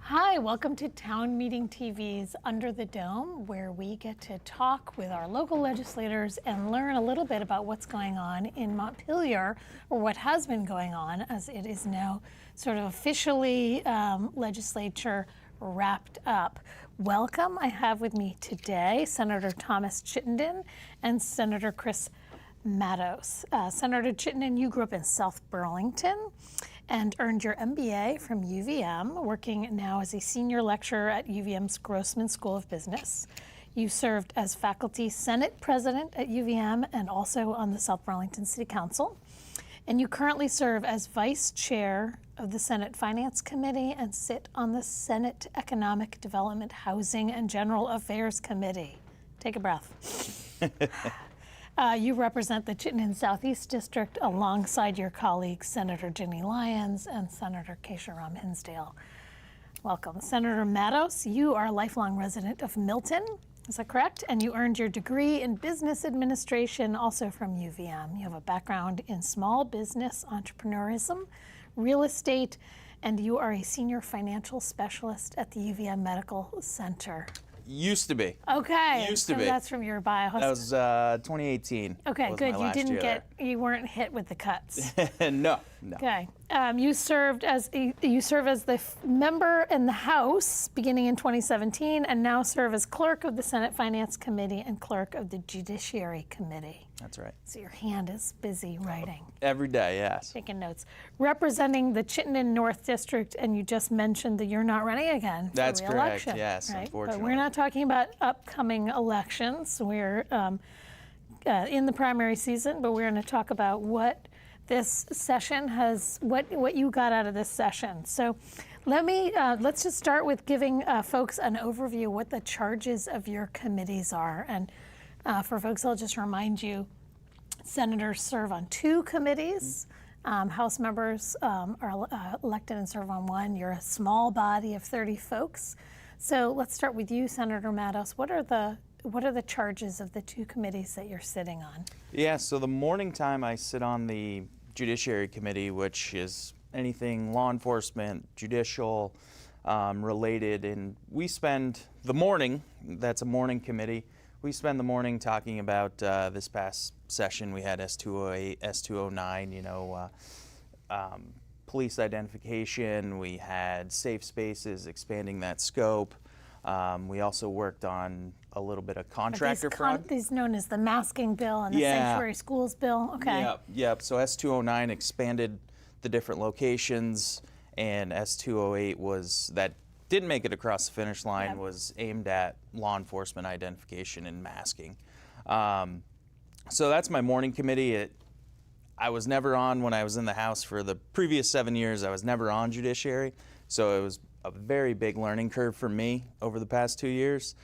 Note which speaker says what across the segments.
Speaker 1: Hi, welcome to Town Meeting TV's Under the Dome, where we get to talk with our local legislators and learn a little bit about what's going on in Montpelier, or what has been going on, as it is now sort of officially legislature wrapped up. Welcome. I have with me today Senator Thomas Chittenden and Senator Chris Matos. Senator Chittenden, you grew up in South Burlington and earned your MBA from UVM, working now as a senior lecturer at UVM's Grossman School of Business. You served as faculty senate president at UVM and also on the South Burlington City Council. And you currently serve as vice chair of the Senate Finance Committee and sit on the Senate Economic Development, Housing, and General Affairs Committee. Take a breath. You represent the Chittenden Southeast District alongside your colleagues, Senator Ginny Lyons and Senator Keisha Ram Hinsdale. Welcome. Senator Matos, you are a lifelong resident of Milton, is that correct? And you earned your degree in business administration also from UVM. You have a background in small business entrepreneurism, real estate, and you are a senior financial specialist at the UVM Medical Center.
Speaker 2: Used to be.
Speaker 1: Okay.
Speaker 2: Used to be.
Speaker 1: That's from your bio.
Speaker 2: That was 2018.
Speaker 1: Okay, good. You weren't hit with the cuts.
Speaker 2: No.
Speaker 1: Okay. You serve as the member in the House beginning in 2017, and now serve as clerk of the Senate Finance Committee and clerk of the Judiciary Committee.
Speaker 2: That's right.
Speaker 1: So your hand is busy writing.
Speaker 2: Every day, yes.
Speaker 1: Taking notes. Representing the Chittenden North District, and you just mentioned that you're not running again for
Speaker 2: That's
Speaker 1: re-election.
Speaker 2: correct, yes,
Speaker 1: right?
Speaker 2: unfortunately.
Speaker 1: But we're not talking about upcoming elections. We're in the primary season, but we're going to talk about what this session has, what you got out of this session. So let's just start with giving folks an overview of what the charges of your committees are. And for folks, I'll just remind you, senators serve on 2 committees. House members are elected and serve on 1. You're a small body of 30 folks. So let's start with you, Senator Matos. What are the charges of the 2 committees that you're sitting on?
Speaker 2: Yeah, so the morning time I sit on the Judiciary Committee, which is anything law enforcement, judicial related, and we spend the morning, that's a morning committee, we spend the morning talking about this past session. We had S208, S209, police identification. We had safe spaces, expanding that scope. We also worked on a little bit of contractor fraud.
Speaker 1: These known as the masking bill and the sanctuary schools bill. Okay.
Speaker 2: Yep. So S209 expanded the different locations, and S208 was that didn't make it across the finish line, was aimed at law enforcement identification and masking. So that's my morning committee. I was never on when I was in the House for the previous 7 years. I was never on Judiciary, so it was a very big learning curve for me over the past 2 years.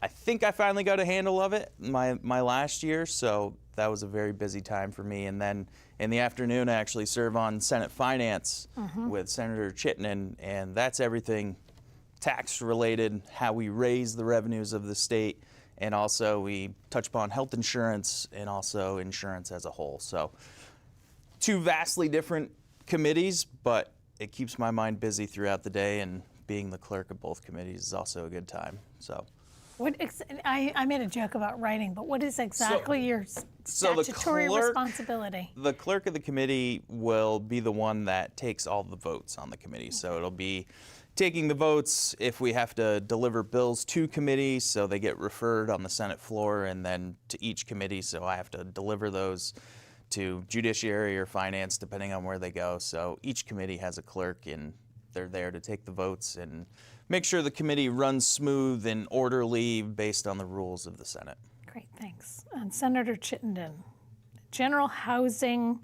Speaker 2: I think I finally got a handle of it my last year, so that was a very busy time for me. And then in the afternoon, I actually serve on Senate Finance with Senator Chittenden, and that's everything tax related, how we raise the revenues of the state, and also we touch upon health insurance and also insurance as a whole. So 2 vastly different committees, but it keeps my mind busy throughout the day, and being the clerk of both committees is also a good time. So,
Speaker 1: I made a joke about writing, but what is exactly your statutory responsibility?
Speaker 2: The clerk of the committee will be the one that takes all the votes on the committee. So it'll be taking the votes if we have to deliver bills to committee, so they get referred on the Senate floor and then to each committee. So I have to deliver those to Judiciary or Finance, depending on where they go. So each committee has a clerk, and they're there to take the votes and make sure the committee runs smooth and orderly based on the rules of the Senate.
Speaker 1: Great, thanks. And Senator Chittenden, General Housing,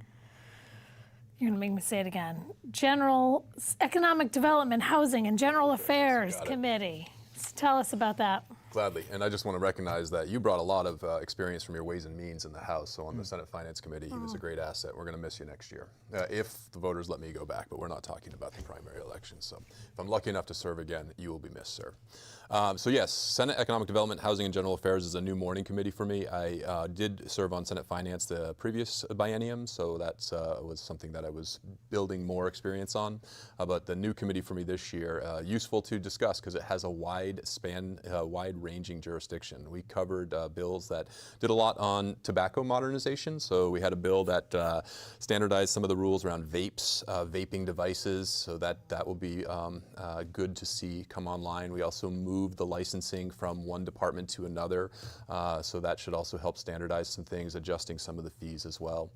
Speaker 1: you're going to make me say it again, General Economic Development, Housing, and General Affairs Committee. Tell us about that.
Speaker 3: Gladly, and I just want to recognize that you brought a lot of experience from your Ways and Means in the House, so on the Senate Finance Committee, he was a great asset. We're going to miss you next year, if the voters let me go back, but we're not talking about the primary election, so if I'm lucky enough to serve again, you will be missed, sir. So yes, Senate Economic Development, Housing and General Affairs is a new morning committee for me. I did serve on Senate Finance the previous biennium, so that was something that I was building more experience on. But the new committee for me this year, useful to discuss because it has a wide span, wide-ranging jurisdiction. We covered bills that did a lot on tobacco modernization. So we had a bill that standardized some of the rules around vapes, vaping devices, so that will be good to see come online. We also moved the licensing from one department to another, so that should also help standardize some things, adjusting some of the fees as well.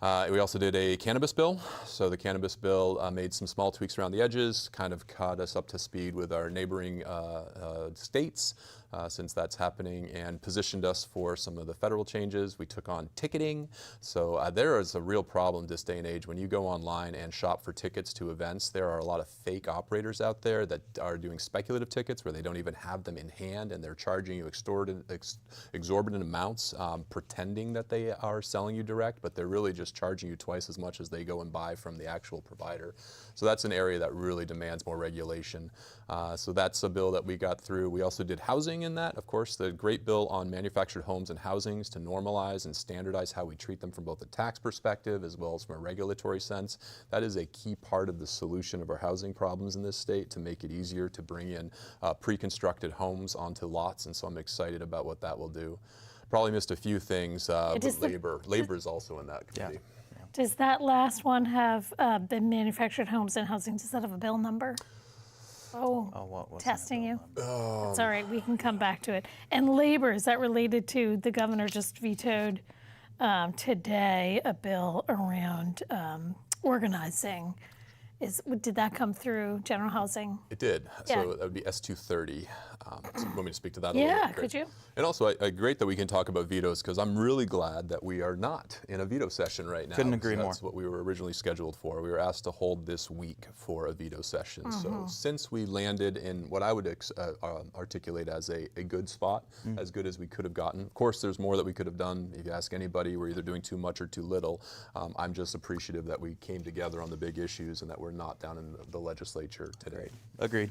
Speaker 3: We also did a cannabis bill. So the cannabis bill made some small tweaks around the edges, kind of caught us up to speed with our neighboring states, since that's happening, and positioned us for some of the federal changes. We took on ticketing. So there is a real problem this day and age. When you go online and shop for tickets to events, there are a lot of fake operators out there that are doing speculative tickets where they don't even have them in hand, and they're charging you exorbitant amounts, pretending that they are selling you direct, but they're really just charging you twice as much as they go and buy from the actual provider. So that's an area that really demands more regulation. So that's a bill that we got through. We also did housing in that, of course, the great bill on manufactured homes and housings to normalize and standardize how we treat them from both a tax perspective as well as from a regulatory sense. That is a key part of the solution of our housing problems in this state, to make it easier to bring in pre-constructed homes onto lots, and so I'm excited about what that will do. Probably missed a few things, but labor is also in that committee.
Speaker 2: Yeah.
Speaker 1: Does that last one have the manufactured homes and housing? Does that have a bill number? Oh,
Speaker 2: what was
Speaker 1: testing you.
Speaker 3: Oh.
Speaker 1: It's all right. We can come back to it. And labor, is that related to the governor just vetoed today a bill around organizing? Did that come through general housing?
Speaker 3: It did.
Speaker 1: Yeah.
Speaker 3: So that would be S230. So you want me to speak to that a little bit?
Speaker 1: Yeah, could you?
Speaker 3: And also, great that we can talk about vetoes, because I'm really glad that we are not in a veto session right now.
Speaker 2: Couldn't agree more.
Speaker 3: That's what we were originally scheduled for. We were asked to hold this week for a veto session. So since we landed in what I would articulate as a good spot, as good as we could have gotten. Of course, there's more that we could have done. If you ask anybody, we're either doing too much or too little. I'm just appreciative that we came together on the big issues and that we're not down in the legislature today.
Speaker 2: Agreed.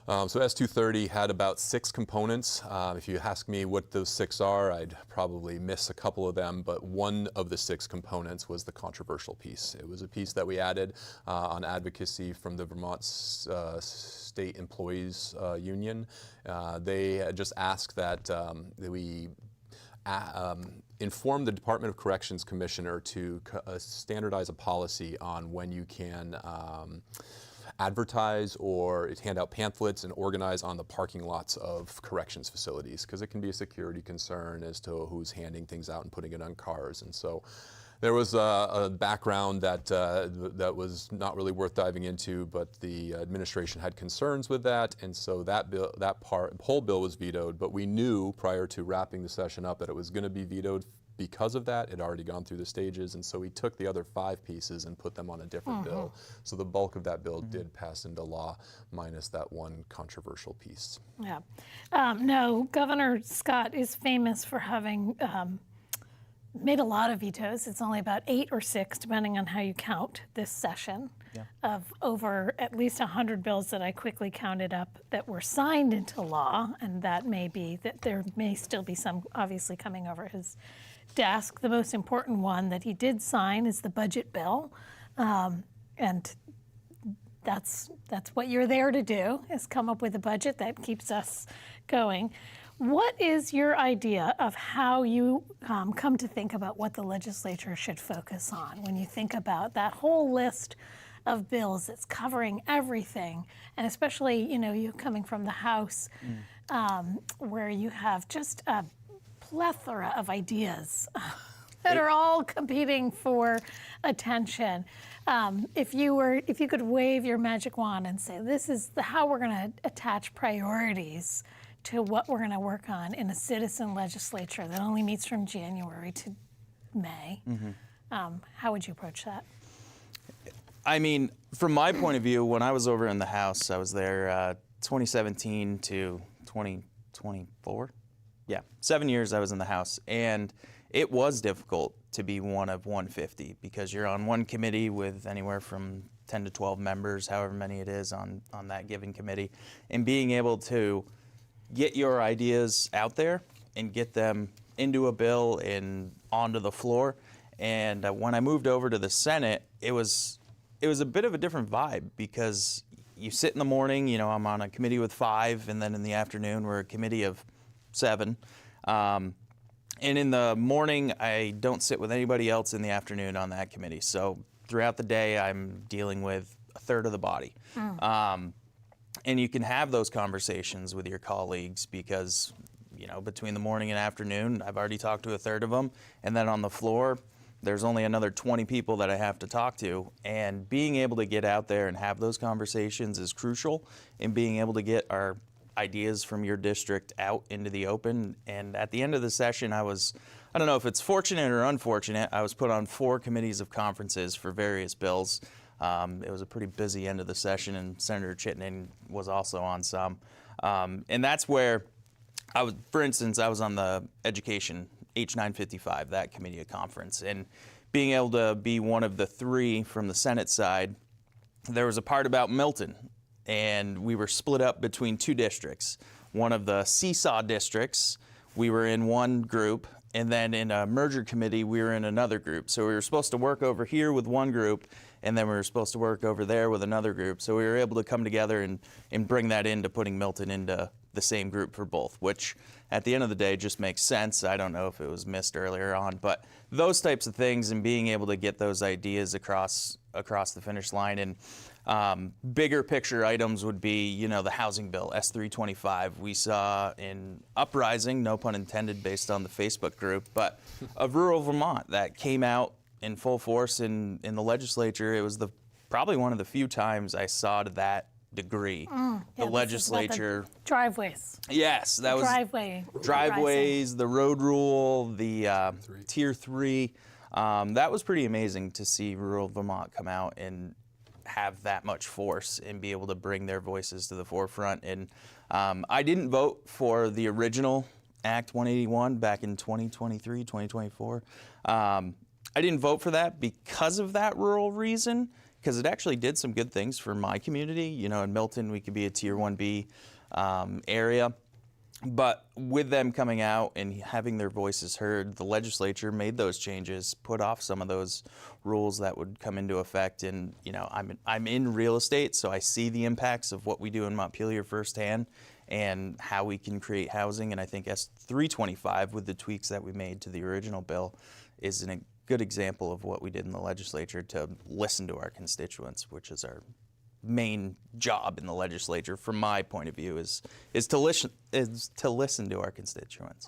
Speaker 3: So S230 had about 6 components. If you ask me what those 6 are, I'd probably miss a couple of them, but one of the 6 components was the controversial piece. It was a piece that we added on advocacy from the Vermont State Employees Union. They just asked that we inform the Department of Corrections Commissioner to standardize a policy on when you can advertise or hand out pamphlets and organize on the parking lots of corrections facilities, because it can be a security concern as to who's handing things out and putting it on cars. And so there was a background that was not really worth diving into, but the administration had concerns with that, and so that whole bill was vetoed. But we knew prior to wrapping the session up that it was going to be vetoed because of that. It had already gone through the stages, and so we took the other 5 pieces and put them on a different bill. So the bulk of that bill did pass into law, minus that one controversial piece.
Speaker 1: Yeah. No, Governor Scott is famous for having made a lot of vetoes. It's only about 8 or 6, depending on how you count this session, of over at least 100 bills that I quickly counted up that were signed into law, and that may be that there may still be some obviously coming over his desk. The most important one that he did sign is the budget bill, and that's what you're there to do, is come up with a budget that keeps us going. What is your idea of how you come to think about what the legislature should focus on when you think about that whole list of bills that's covering everything, and especially, you coming from the House, where you have just a plethora of ideas that are all competing for attention. If you could wave your magic wand and say, this is how we're going to attach priorities to what we're going to work on in a citizen legislature that only meets from January to May, how would you approach that?
Speaker 2: I mean, from my point of view, when I was over in the House, I was there 2017 to 24. Yeah, 7 years I was in the House, and it was difficult to be one of 150 because you're on one committee with anywhere from 10 to 12 members, however many it is on that given committee, and being able to get your ideas out there and get them into a bill and onto the floor. And when I moved over to the Senate, it was a bit of a different vibe because you sit in the morning, you know, I'm on a committee with 5, and then in the afternoon we're a committee of 7. And in the morning, I don't sit with anybody else in the afternoon on that committee. So throughout the day, I'm dealing with a third of the body. And you can have those conversations with your colleagues because, you know, between the morning and afternoon, I've already talked to a third of them. And then on the floor, there's only another 20 people that I have to talk to. And being able to get out there and have those conversations is crucial in being able to get our ideas from your district out into the open. And at the end of the session, I don't know if it's fortunate or unfortunate, I was put on 4 committees of conferences for various bills. It was a pretty busy end of the session, and Senator Chittenden was also on some. And that's where for instance, I was on the education H955, that committee of conference, and being able to be one of the 3 from the Senate side, there was a part about Milton, and we were split up between 2 districts. One of the seesaw districts, we were in one group, and then in a merger committee, we were in another group. So we were supposed to work over here with one group, and then we were supposed to work over there with another group. So we were able to come together and bring that into putting Milton into the same group for both, which at the end of the day just makes sense. I don't know if it was missed earlier on, but those types of things and being able to get those ideas across the finish line. And bigger picture items would be, you know, the housing bill, S325. We saw an uprising, no pun intended, based on the Facebook group, but of rural Vermont that came out in full force in the legislature. It was probably one of the few times I saw to that degree. The legislature.
Speaker 1: The driveways.
Speaker 2: Yes, that was driveways, the road rule, the tier 3. That was pretty amazing to see rural Vermont come out and have that much force and be able to bring their voices to the forefront. And I didn't vote for the original Act 181 back in 2023, 2024. I didn't vote for that because of that rural reason, because it actually did some good things for my community. You know, in Milton, we could be a Tier 1B area. But with them coming out and having their voices heard, the legislature made those changes, put off some of those rules that would come into effect. And, you know, I'm in real estate, so I see the impacts of what we do in Montpelier firsthand and how we can create housing. And I think S325, with the tweaks that we made to the original bill, is a good example of what we did in the legislature to listen to our constituents, which is our main job in the legislature, from my point of view, is to listen to our constituents.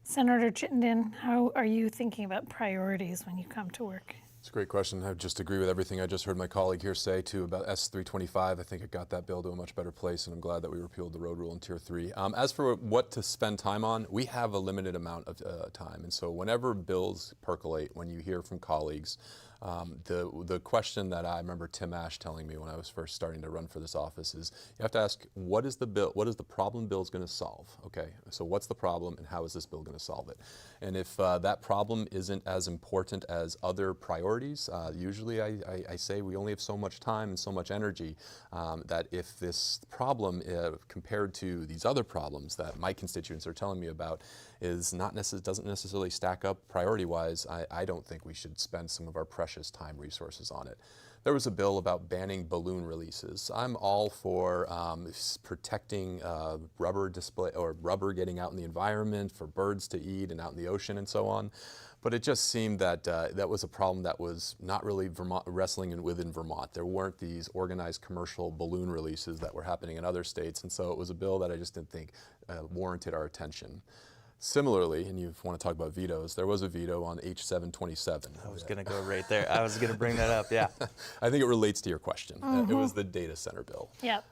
Speaker 1: Senator Chittenden, how are you thinking about priorities when you come to work?
Speaker 3: It's a great question. I just agree with everything I just heard my colleague here say too about S325. I think it got that bill to a much better place, and I'm glad that we repealed the road rule in Tier 3. As for what to spend time on, we have a limited amount of time, and so whenever bills percolate, when you hear from colleagues, the question that I remember Tim Ash telling me when I was first starting to run for this office is, you have to ask, what is the problem bill's going to solve? Okay, so what's the problem and how is this bill going to solve it? And if that problem isn't as important as other priorities, usually I say we only have so much time and so much energy, that if this problem compared to these other problems that my constituents are telling me about doesn't necessarily stack up priority-wise, I don't think we should spend some of our precious time resources on it. There was a bill about banning balloon releases. I'm all for protecting rubber display or rubber getting out in the environment for birds to eat and out in the ocean and so on. But it just seemed that that was a problem that was not really wrestling within Vermont. There weren't these organized commercial balloon releases that were happening in other states, and so it was a bill that I just didn't think warranted our attention. Similarly, and you want to talk about vetoes, there was a veto on H727.
Speaker 2: I was going to go right there. I was going to bring that up, yeah.
Speaker 3: I think it relates to your question. It was the data center bill.
Speaker 1: Yep.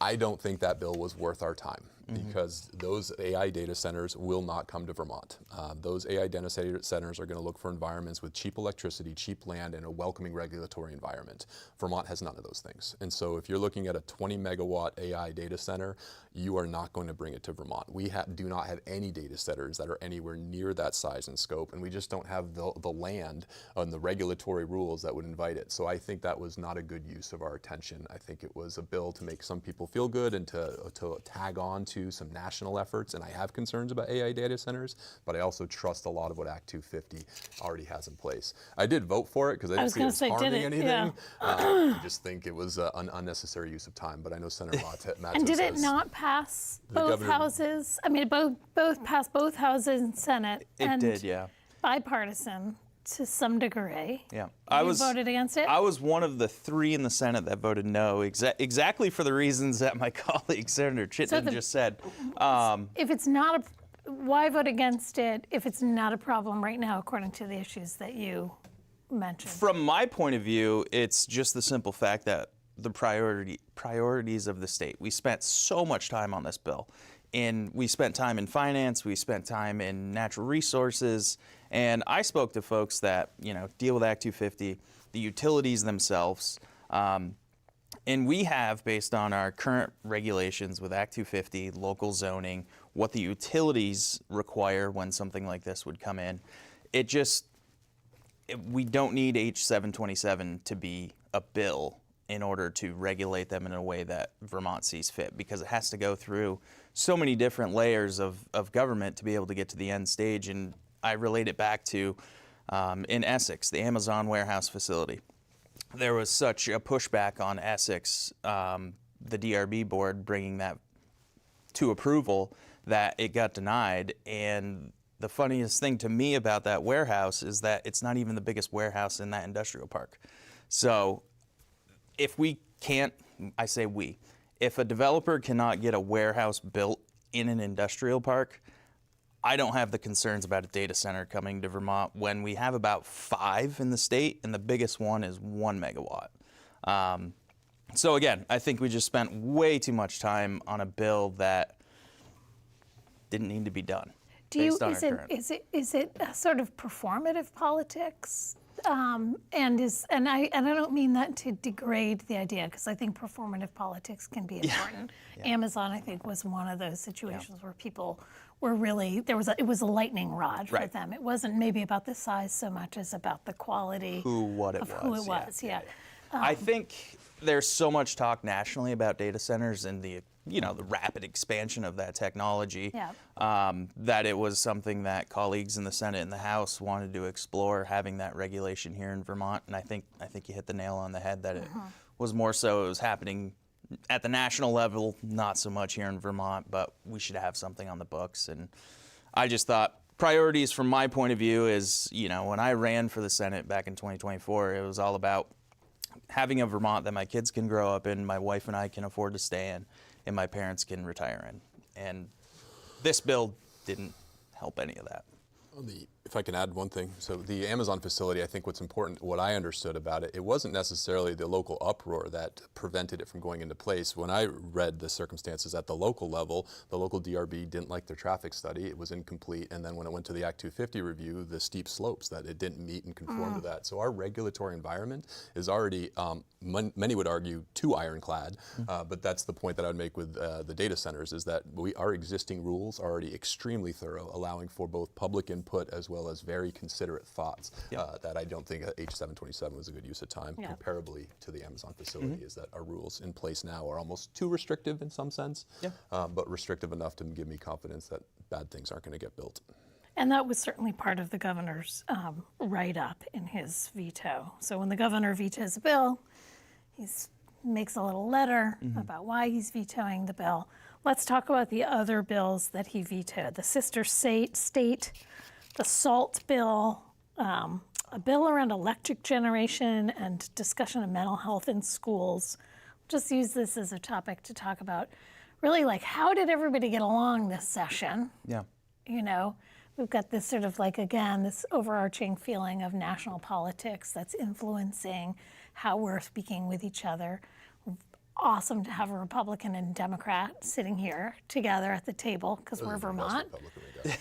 Speaker 3: I don't think that bill was worth our time. because those AI data centers will not come to Vermont. Those AI data centers are going to look for environments with cheap electricity, cheap land, and a welcoming regulatory environment. Vermont has none of those things. And so if you're looking at a 20 megawatt AI data center, you are not going to bring it to Vermont. We do not have any data centers that are anywhere near that size and scope, and we just don't have the land and the regulatory rules that would invite it. So I think that was not a good use of our attention. I think it was a bill to make some people feel good and to tag on to some national efforts, and I have concerns about AI data centers, but I also trust a lot of what Act 250 already has in place. I did vote for it because I didn't see it as harming anything.
Speaker 1: Yeah.
Speaker 3: I just think it was an unnecessary use of time, but I know Senator Mato
Speaker 1: And did it
Speaker 3: says
Speaker 1: not pass both
Speaker 3: governor-
Speaker 1: houses? I mean, both passed both houses and Senate.
Speaker 2: It
Speaker 1: and
Speaker 2: did, yeah.
Speaker 1: Bipartisan to some degree.
Speaker 2: Yeah,
Speaker 1: You voted against it?
Speaker 2: I was one of the 3 in the Senate that voted no, exactly for the reasons that my colleague Senator Chittenden just said.
Speaker 1: If it's not why vote against it if it's not a problem right now, according to the issues that you mentioned?
Speaker 2: From my point of view, it's just the simple fact that the priorities of the state. We spent so much time on this bill, and we spent time in finance, we spent time in natural resources, and I spoke to folks that deal with Act 250, the utilities themselves, and we have, based on our current regulations with Act 250, local zoning, what the utilities require when something like this would come in. We don't need H727 to be a bill in order to regulate them in a way that Vermont sees fit, because it has to go through so many different layers of government to be able to get to the end stage. And I relate it back to, in Essex, the Amazon warehouse facility. There was such a pushback on Essex, the DRB board bringing that to approval, that it got denied. And the funniest thing to me about that warehouse is that it's not even the biggest warehouse in that industrial park. So if we can't, I say we, if a developer cannot get a warehouse built in an industrial park, I don't have the concerns about a data center coming to Vermont when we have about 5 in the state, and the biggest one is 1 megawatt. So again, I think we just spent way too much time on a bill that didn't need to be done. Is it a sort of performative politics? And I don't mean that to degrade the idea, because I think performative politics can be important. Yeah. Amazon, I think, was one of those situations where people were really, it was a lightning rod for them. It wasn't maybe about the size so much as about the quality who it was. I think there's so much talk nationally about data centers and the rapid expansion of that technology, that it was something that colleagues in the Senate and the House wanted to explore, having that regulation here in Vermont. And I think you hit the nail on the head that it was more so it was happening at the national level, not so much here in Vermont, but we should have something on the books. And I just thought priorities from my point of view is, when I ran for the Senate back in 2024, it was all about having a Vermont that my kids can grow up in, my wife and I can afford to stay in, and my parents can retire in. And this bill didn't help any of that.
Speaker 3: If I can add one thing, so the Amazon facility, I think what's important, what I understood about it, it wasn't necessarily the local uproar that prevented it from going into place. When I read the circumstances at the local level, the local DRB didn't like their traffic study, it was incomplete, and then when it went to the Act 250 review, the steep slopes, that it didn't meet and conform to that. So our regulatory environment is already, many would argue, too ironclad, but that's the point that I would make with the data centers, is that our existing rules are already extremely thorough, allowing for both public input as well as very considerate thoughts, that I don't think H727 was a good use of time, comparably to the Amazon facility, is that our rules in place now are almost too restrictive in some sense, but restrictive enough to give me confidence that bad things aren't going to get built.
Speaker 1: And that was certainly part of the governor's write-up in his veto. So when the governor vetoes a bill, he makes a little letter about why he's vetoing the bill. Let's talk about the other bills that he vetoed. The sister state, the SALT bill, a bill around electric generation and discussion of mental health in schools. Just use this as a topic to talk about really, like, how did everybody get along this session?
Speaker 2: Yeah.
Speaker 1: We've got this sort of, like, again, this overarching feeling of national politics that's influencing how we're speaking with each other. awesome to have a Republican and Democrat sitting here together at the table because we're Vermont.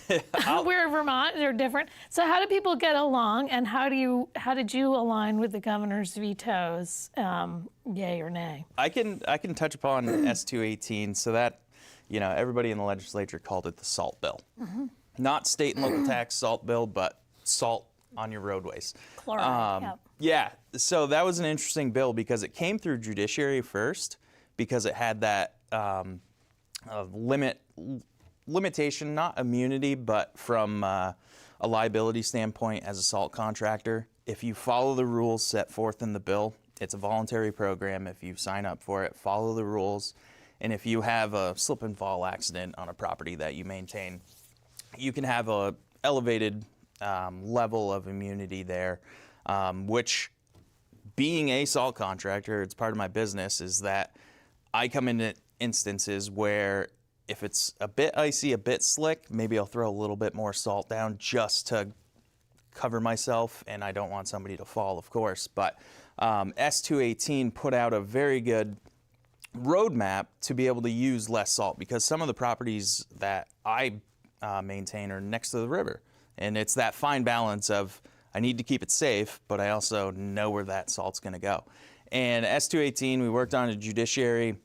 Speaker 1: We're Vermont. They're different. So how do people get along, and how did you align with the governor's vetoes, yay or nay?
Speaker 2: I can touch upon S218. So that, everybody in the legislature called it the SALT bill. Not state and local tax SALT bill, but salt on your roadways.
Speaker 1: Chloride, yep.
Speaker 2: Yeah, so that was an interesting bill because it came through judiciary first because it had that limitation, not immunity, but from a liability standpoint as a salt contractor. If you follow the rules set forth in the bill, it's a voluntary program. If you sign up for it, follow the rules. And if you have a slip and fall accident on a property that you maintain, you can have a elevated level of immunity there, which, being a salt contractor, it's part of my business, is that I come into instances where if it's a bit icy, a bit slick, maybe I'll throw a little bit more salt down just to cover myself, and I don't want somebody to fall, of course. But S218 put out a very good roadmap to be able to use less salt, because some of the properties that I maintain are next to the river. And it's that fine balance of, I need to keep it safe, but I also know where that salt's going to go. And S218, we worked on a judiciary,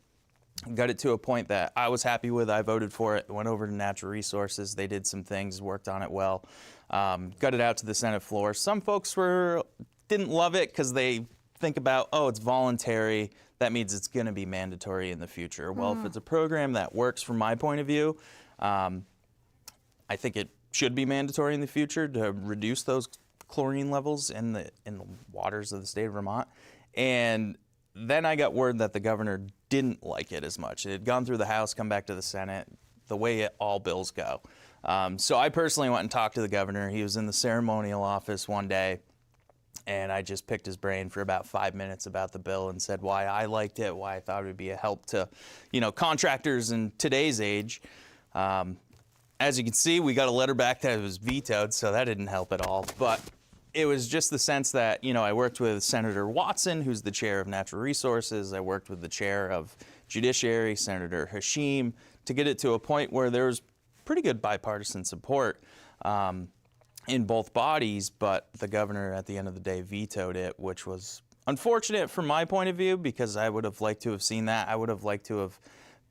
Speaker 2: got it to a point that I was happy with. I voted for it, went over to Natural Resources. They did some things, worked on it well, got it out to the Senate floor. Some folks didn't love it because they think about, oh, it's voluntary. That means it's going to be mandatory in the future. Well, if it's a program that works from my point of view, I think it should be mandatory in the future to reduce those chlorine levels in the waters of the state of Vermont. And then I got word that the governor didn't like it as much. It had gone through the House, come back to the Senate, the way all bills go. So I personally went and talked to the governor. He was in the ceremonial office one day, and I just picked his brain for about 5 minutes about the bill and said why I liked it, why I thought it would be a help to, contractors in today's age. As you can see, we got a letter back that was vetoed, so that didn't help at all. But it was just the sense that, I worked with Senator Watson, who's the chair of Natural Resources. I worked with the chair of Judiciary, Senator Hashim, to get it to a point where there was pretty good bipartisan support in both bodies, but the governor at the end of the day vetoed it, which was unfortunate from my point of view, because I would have liked to have seen that. I would have liked to have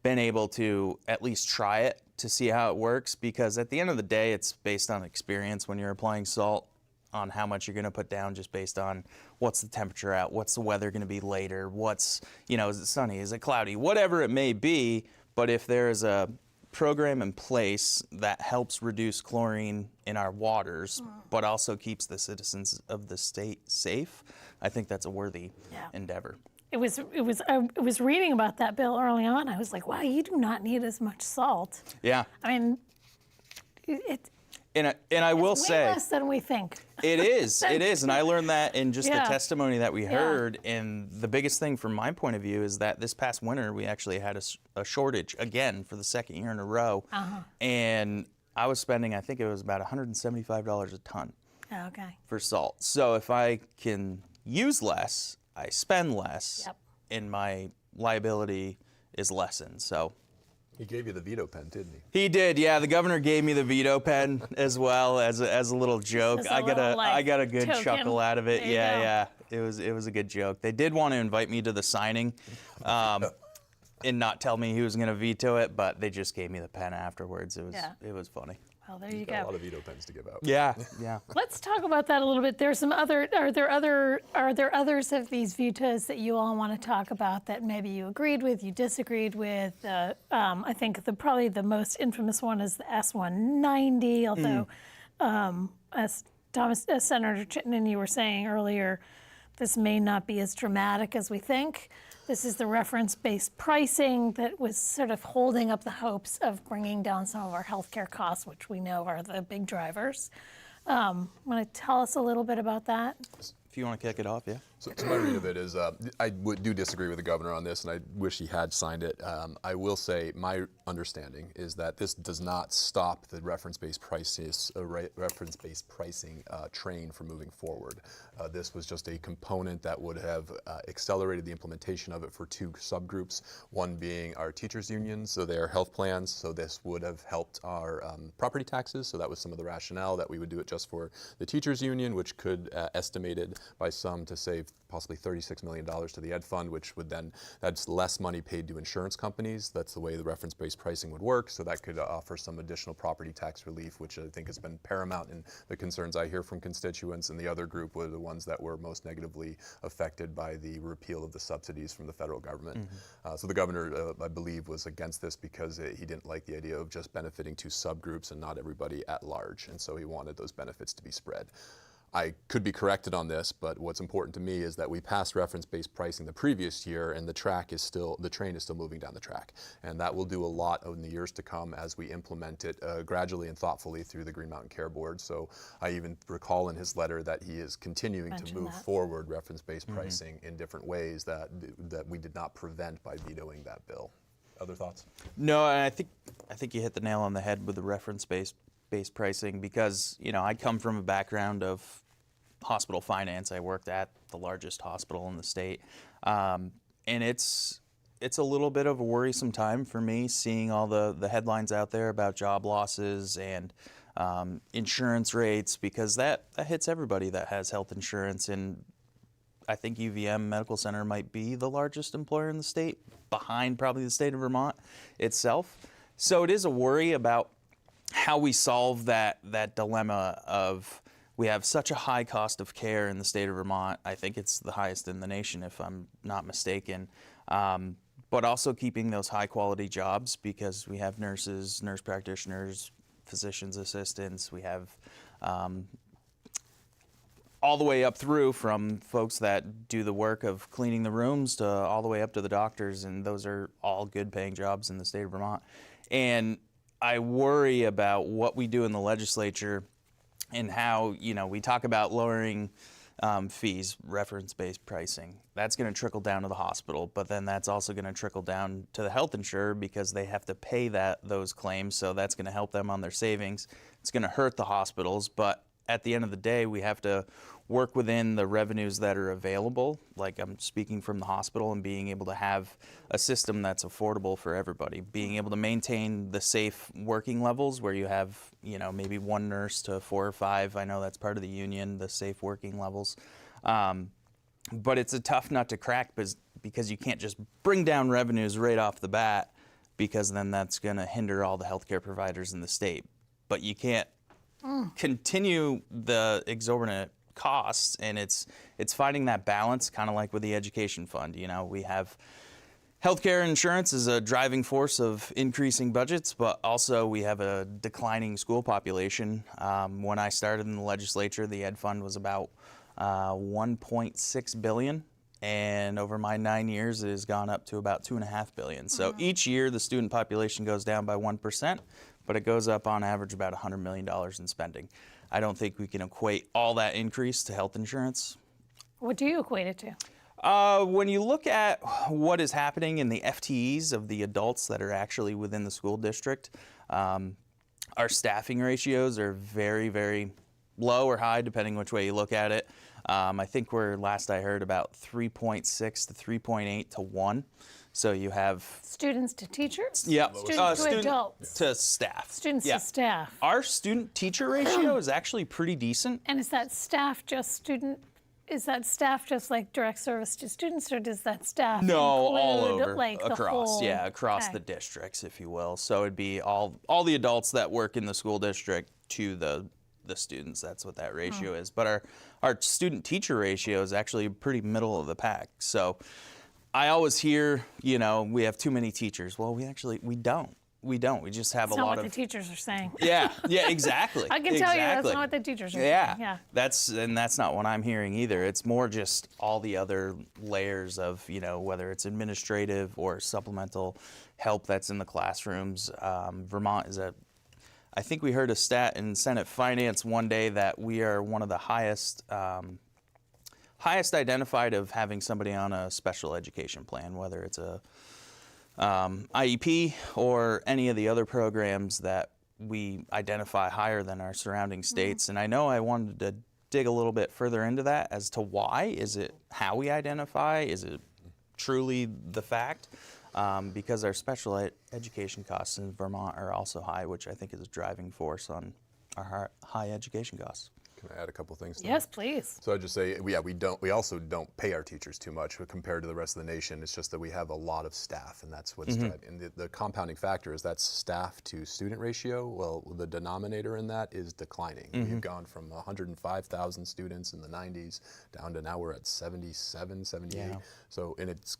Speaker 2: been able to at least try it to see how it works, because at the end of the day, it's based on experience when you're applying salt, on how much you're going to put down just based on what's the temperature out, what's the weather going to be later, is it sunny, is it cloudy, whatever it may be. But if there's a program in place that helps reduce chlorine in our waters, but also keeps the citizens of the state safe, I think that's a worthy endeavor.
Speaker 1: I was reading about that bill early on. I was like, wow, you do not need as much salt.
Speaker 2: Yeah.
Speaker 1: I mean,
Speaker 2: and I will
Speaker 1: way
Speaker 2: say,
Speaker 1: less than we think.
Speaker 2: It is, and I learned that in just the
Speaker 1: Yeah.
Speaker 2: testimony that we heard. And the biggest thing from my point of view is that this past winter we actually had a shortage again for the second year in a row, and I was spending, I think it was about $175 a ton
Speaker 1: Okay.
Speaker 2: for salt. So if I can use less, I spend less,
Speaker 1: Yep.
Speaker 2: and my liability is lessened. So.
Speaker 3: He gave you the veto pen, didn't he?
Speaker 2: He did, yeah. The governor gave me the veto pen as well as a little joke.
Speaker 1: Just a
Speaker 2: I
Speaker 1: little,
Speaker 2: got a good
Speaker 1: token.
Speaker 2: chuckle out of it.
Speaker 1: There you
Speaker 2: Yeah,
Speaker 1: go.
Speaker 2: yeah. It was a good joke. They did want to invite me to the signing, and not tell me he was going to veto it, but they just gave me the pen afterwards. It was funny.
Speaker 1: Well, there you
Speaker 3: Got a
Speaker 1: go.
Speaker 3: lot of veto pens to give out.
Speaker 2: Yeah, yeah.
Speaker 1: Let's talk about that a little bit. There's some other. Are there others of these vetoes that you all want to talk about that maybe you agreed with, you disagreed with? I think probably the most infamous one is the S190. Although, as Senator Chittenden, you were saying earlier, this may not be as dramatic as we think. This is the reference-based pricing that was sort of holding up the hopes of bringing down some of our healthcare costs, which we know are the big drivers. Want to tell us a little bit about that?
Speaker 2: if you want to kick it off, yeah.
Speaker 3: So my read of it is, I do disagree with the governor on this, and I wish he had signed it. I will say my understanding is that this does not stop the reference-based pricing train from moving forward. This was just a component that would have accelerated the implementation of it for two subgroups, one being our teachers' unions, so their health plans. So this would have helped our property taxes. So that was some of the rationale that we would do it just for the teachers' union, which could estimated by some to save possibly $36 million to the ed fund, which would then, that's less money paid to insurance companies. That's the way the reference-based pricing would work. So that could offer some additional property tax relief, which I think has been paramount in the concerns I hear from constituents. And the other group were the ones that were most negatively affected by the repeal of the subsidies from the federal government. So the governor, I believe, was against this because he didn't like the idea of just benefiting two subgroups and not everybody at large. And so he wanted those benefits to be spread. I could be corrected on this, but what's important to me is that we passed reference-based pricing the previous year, and the train is still moving down the track. And that will do a lot in the years to come as we implement it gradually and thoughtfully through the Green Mountain Care Board. So I even recall in his letter that he is continuing to move forward reference-based pricing in different ways that we did not prevent by vetoing that bill. Other thoughts?
Speaker 2: No, and I think you hit the nail on the head with the reference-based pricing, because I come from a background of hospital finance. I worked at the largest hospital in the state, and it's a little bit of a worrisome time for me seeing all the headlines out there about job losses and insurance rates, because that hits everybody that has health insurance. And I think UVM Medical Center might be the largest employer in the state, behind probably the state of Vermont itself. So it is a worry about how we solve that dilemma of, we have such a high cost of care in the state of Vermont. I think it's the highest in the nation, if I'm not mistaken. But also keeping those high quality jobs, because we have nurses, nurse practitioners, physician's assistants. We have all the way up through, from folks that do the work of cleaning the rooms to all the way up to the doctors. And those are all good paying jobs in the state of Vermont. And I worry about what we do in the legislature and how, we talk about lowering fees, reference-based pricing. That's going to trickle down to the hospital, but then that's also going to trickle down to the health insurer, because they have to pay those claims, so that's going to help them on their savings. It's going to hurt the hospitals, but at the end of the day, we have to work within the revenues that are available. Like, I'm speaking from the hospital, and being able to have a system that's affordable for everybody, being able to maintain the safe working levels where you have, maybe one nurse to 4 or 5. I know that's part of the union, the safe working levels. But it's a tough nut to crack, because you can't just bring down revenues right off the bat, because then that's going to hinder all the healthcare providers in the state. But you can't continue the exorbitant costs, and it's finding that balance, kind of like with the education fund. We have healthcare insurance is a driving force of increasing budgets, but also we have a declining school population. When I started in the legislature, the ed fund was about $1.6 billion, and over my 9 years, it has gone up to about $2.5 billion. So each year, the student population goes down by 1%, but it goes up on average about $100 million in spending. I don't think we can equate all that increase to health insurance.
Speaker 1: What do you equate it to?
Speaker 2: When you look at what is happening in the FTEs of the adults that are actually within the school district, our staffing ratios are very, very low or high, depending which way you look at it. I think last I heard, about 3.6 to 3.8 to 1. So you have
Speaker 1: students to teachers?
Speaker 2: Yeah.
Speaker 1: Students to adults?
Speaker 2: To staff.
Speaker 1: Students to staff.
Speaker 2: Our student-teacher ratio is actually pretty decent.
Speaker 1: And is that staff just like direct service to students, or does that staff include
Speaker 2: all over,
Speaker 1: like
Speaker 2: across the districts, if you will. So it'd be all the adults that work in the school district to the students. That's what that ratio is. But our student-teacher ratio is actually pretty middle of the pack. So I always hear, we have too many teachers. Well, we don't. We just have
Speaker 1: That's
Speaker 2: a lot of.
Speaker 1: That's not what the teachers are saying.
Speaker 2: Yeah, exactly.
Speaker 1: I can tell you that's not what the teachers are saying. Yeah.
Speaker 2: That's not what I'm hearing either. It's more just all the other layers of, whether it's administrative or supplemental help that's in the classrooms. Vermont is I think we heard a stat in Senate Finance one day that we are one of the highest highest identified of having somebody on a special education plan, whether it's a IEP or any of the other programs that we identify higher than our surrounding states. And I know I wanted to dig a little bit further into that as to why. Is it how we identify? Is it truly the fact? Because our special education costs in Vermont are also high, which I think is a driving force on our high education costs.
Speaker 3: Can I add a couple things?
Speaker 1: Yes, please.
Speaker 3: So I'd just say, we also don't pay our teachers too much compared to the rest of the nation. It's just that we have a lot of staff, and that's what's driving. And the compounding factor is that staff to student ratio. Well, the denominator in that is declining. We've gone from 105,000 students in the 90s down to now we're at 77, 78.
Speaker 2: Yeah.
Speaker 3: So, and it's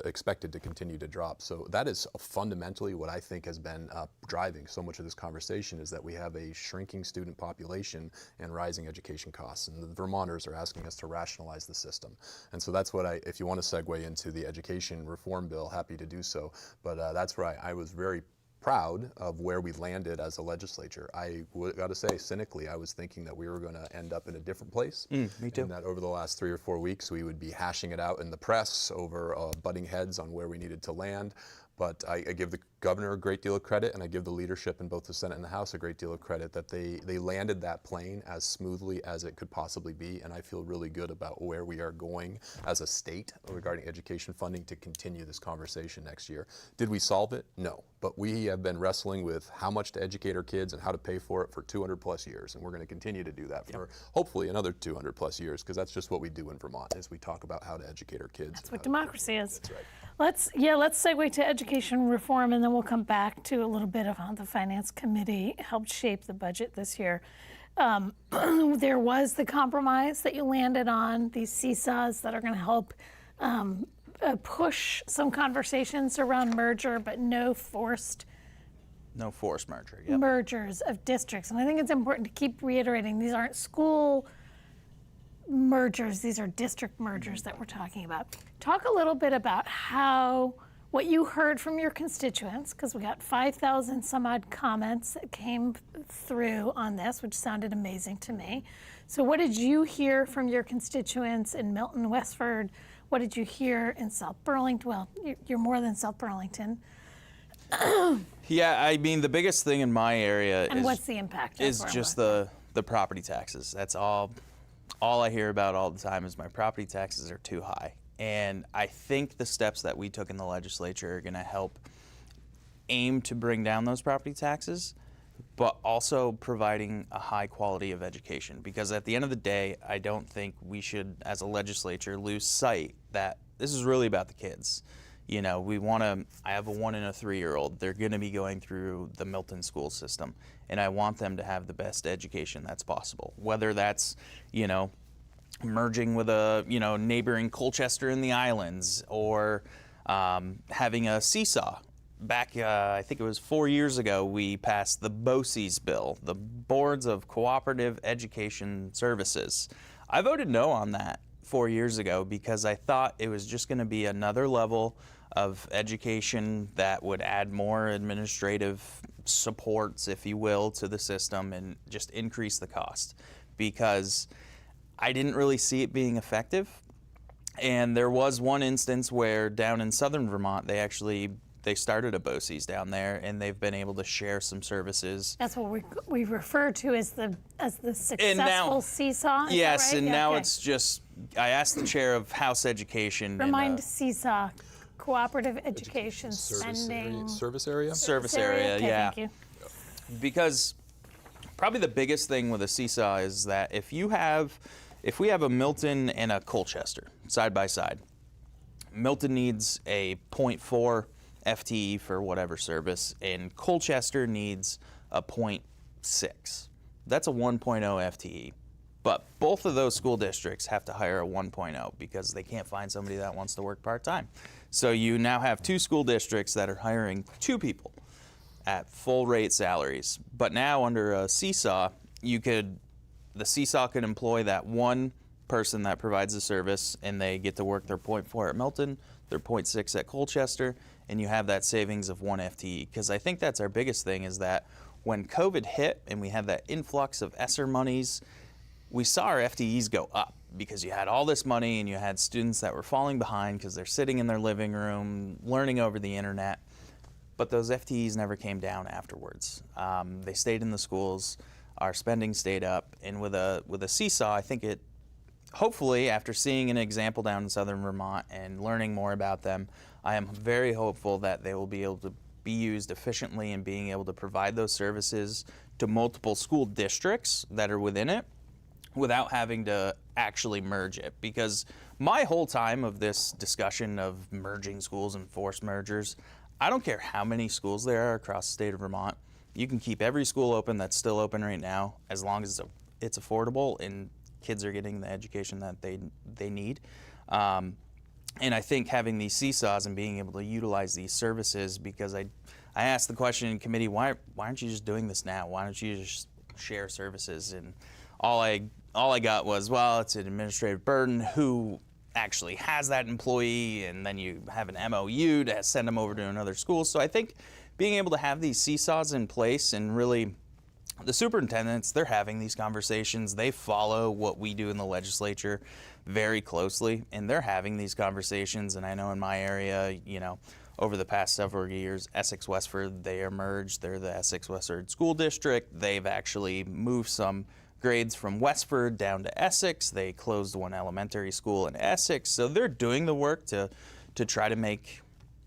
Speaker 3: expected to continue to drop. So that is fundamentally what I think has been driving so much of this conversation, is that we have a shrinking student population and rising education costs, and the Vermonters are asking us to rationalize the system. And so that's what if you want to segue into the education reform bill, happy to do so. But that's where I was very proud of where we landed as a legislature. I got to say, cynically, I was thinking that we were going to end up in a different place.
Speaker 2: Me too.
Speaker 3: And that over the last 3 or 4 weeks, we would be hashing it out in the press over butting heads on where we needed to land. But I give the governor a great deal of credit, and I give the leadership in both the Senate and the House a great deal of credit that they landed that plane as smoothly as it could possibly be. And I feel really good about where we are going as a state regarding education funding to continue this conversation next year. Did we solve it? No. But we have been wrestling with how much to educate our kids and how to pay for it for 200 plus years. And we're going to continue to do that for hopefully another 200 plus years, because that's just what we do in Vermont, is we talk about how to educate our kids.
Speaker 1: That's what democracy is.
Speaker 3: That's right.
Speaker 1: Let's segue to education reform, and then we'll come back to a little bit of how the Finance Committee helped shape the budget this year. There was the compromise that you landed on, these seesaws that are going to help push some conversations around merger, but no forced
Speaker 2: merger. Yep.
Speaker 1: mergers of districts. And I think it's important to keep reiterating, these aren't school mergers, these are district mergers that we're talking about. Talk a little bit about what you heard from your constituents, because we got 5,000 some odd comments that came through on this, which sounded amazing to me. So what did you hear from your constituents in Milton, Westford? What did you hear in South Burlington? Well, you're more than South Burlington.
Speaker 2: Yeah, I mean, the biggest thing in my area
Speaker 1: And what's the impact?
Speaker 2: is just the property taxes. That's all I hear about all the time is my property taxes are too high. And I think the steps that we took in the legislature are going to help aim to bring down those property taxes, but also providing a high quality of education. Because at the end of the day, I don't think we should, as a legislature, lose sight that this is really about the kids. You know, I have a 1 and a 3-year-old. They're going to be going through the Milton school system, and I want them to have the best education that's possible. Whether that's, merging with a, neighboring Colchester in the Islands, or having a seesaw. Back, I think it was 4 years ago, we passed the BOCES bill, the Boards of Cooperative Education Services. I voted no on that 4 years ago because I thought it was just going to be another level of education that would add more administrative supports, if you will, to the system and just increase the cost, because I didn't really see it being effective. And there was one instance where down in southern Vermont, they started a BOCES down there, and they've been able to share some services.
Speaker 1: That's what we refer to as the successful seesaw. Is
Speaker 2: yes,
Speaker 1: that right?
Speaker 2: and
Speaker 1: Yeah,
Speaker 2: now
Speaker 1: okay.
Speaker 2: it's just, I asked the chair of House Education.
Speaker 1: Remind seesaw, cooperative education spending.
Speaker 3: Service area?
Speaker 2: Service area,
Speaker 1: Okay,
Speaker 2: yeah.
Speaker 1: Thank you.
Speaker 2: Because probably the biggest thing with a seesaw is that if we have a Milton and a Colchester side by side, Milton needs a 0.4 FTE for whatever service, and Colchester needs a 0.6. That's a 1.0 FTE. But both of those school districts have to hire a 1.0 because they can't find somebody that wants to work part-time. So you now have 2 school districts that are hiring 2 people at full rate salaries. But now under a seesaw, the seesaw could employ that one person that provides the service, and they get to work their 0.4 at Milton, their 0.6 at Colchester, and you have that savings of 1 FTE. Because I think that's our biggest thing, is that when COVID hit and we had that influx of ESSER monies, we saw our FTEs go up. because you had all this money and you had students that were falling behind because they're sitting in their living room learning over the internet. But those FTEs never came down afterwards. They stayed in the schools. Our spending stayed up, and with a seesaw, I think it, hopefully, after seeing an example down in southern Vermont and learning more about them, I am very hopeful that they will be able to be used efficiently in being able to provide those services to multiple school districts that are within it without having to actually merge it. Because my whole time of this discussion of merging schools and forced mergers, I don't care how many schools there are across the state of Vermont. You can keep every school open that's still open right now as long as it's affordable and kids are getting the education that they need. And I think having these seesaws and being able to utilize these services, because I asked the question in committee, why aren't you just doing this now? Why don't you just share services? And all I got was, well, it's an administrative burden. Who actually has that employee? And then you have an MOU to send them over to another school. So I think being able to have these seesaws in place, and really the superintendents, they're having these conversations. They follow what we do in the legislature very closely, and they're having these conversations. And I know in my area, over the past several years, Essex-Westford, they are merged. They're the Essex-Westford School District. They've actually moved some grades from Westford down to Essex. They closed one elementary school in Essex. So they're doing the work to try to make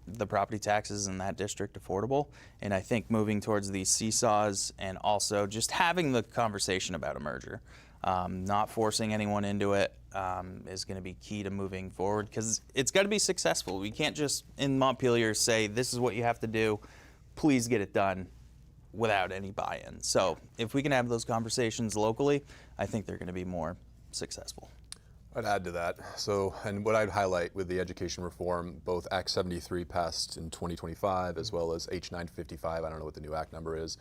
Speaker 2: the property taxes in that district affordable. And I think moving towards these seesaws and also just having the conversation about a merger, not forcing anyone into it, is going to be key to moving forward, because it's got to be successful. We can't just in Montpelier say, this is what you have to do, please get it done, without any buy-in. So if we can have those conversations locally, I think they're going to be more successful.
Speaker 3: I'd add to that. So, and what I'd highlight with the education reform, both Act 73 passed in 2025 as well as H 955, I don't know what the new Act number is.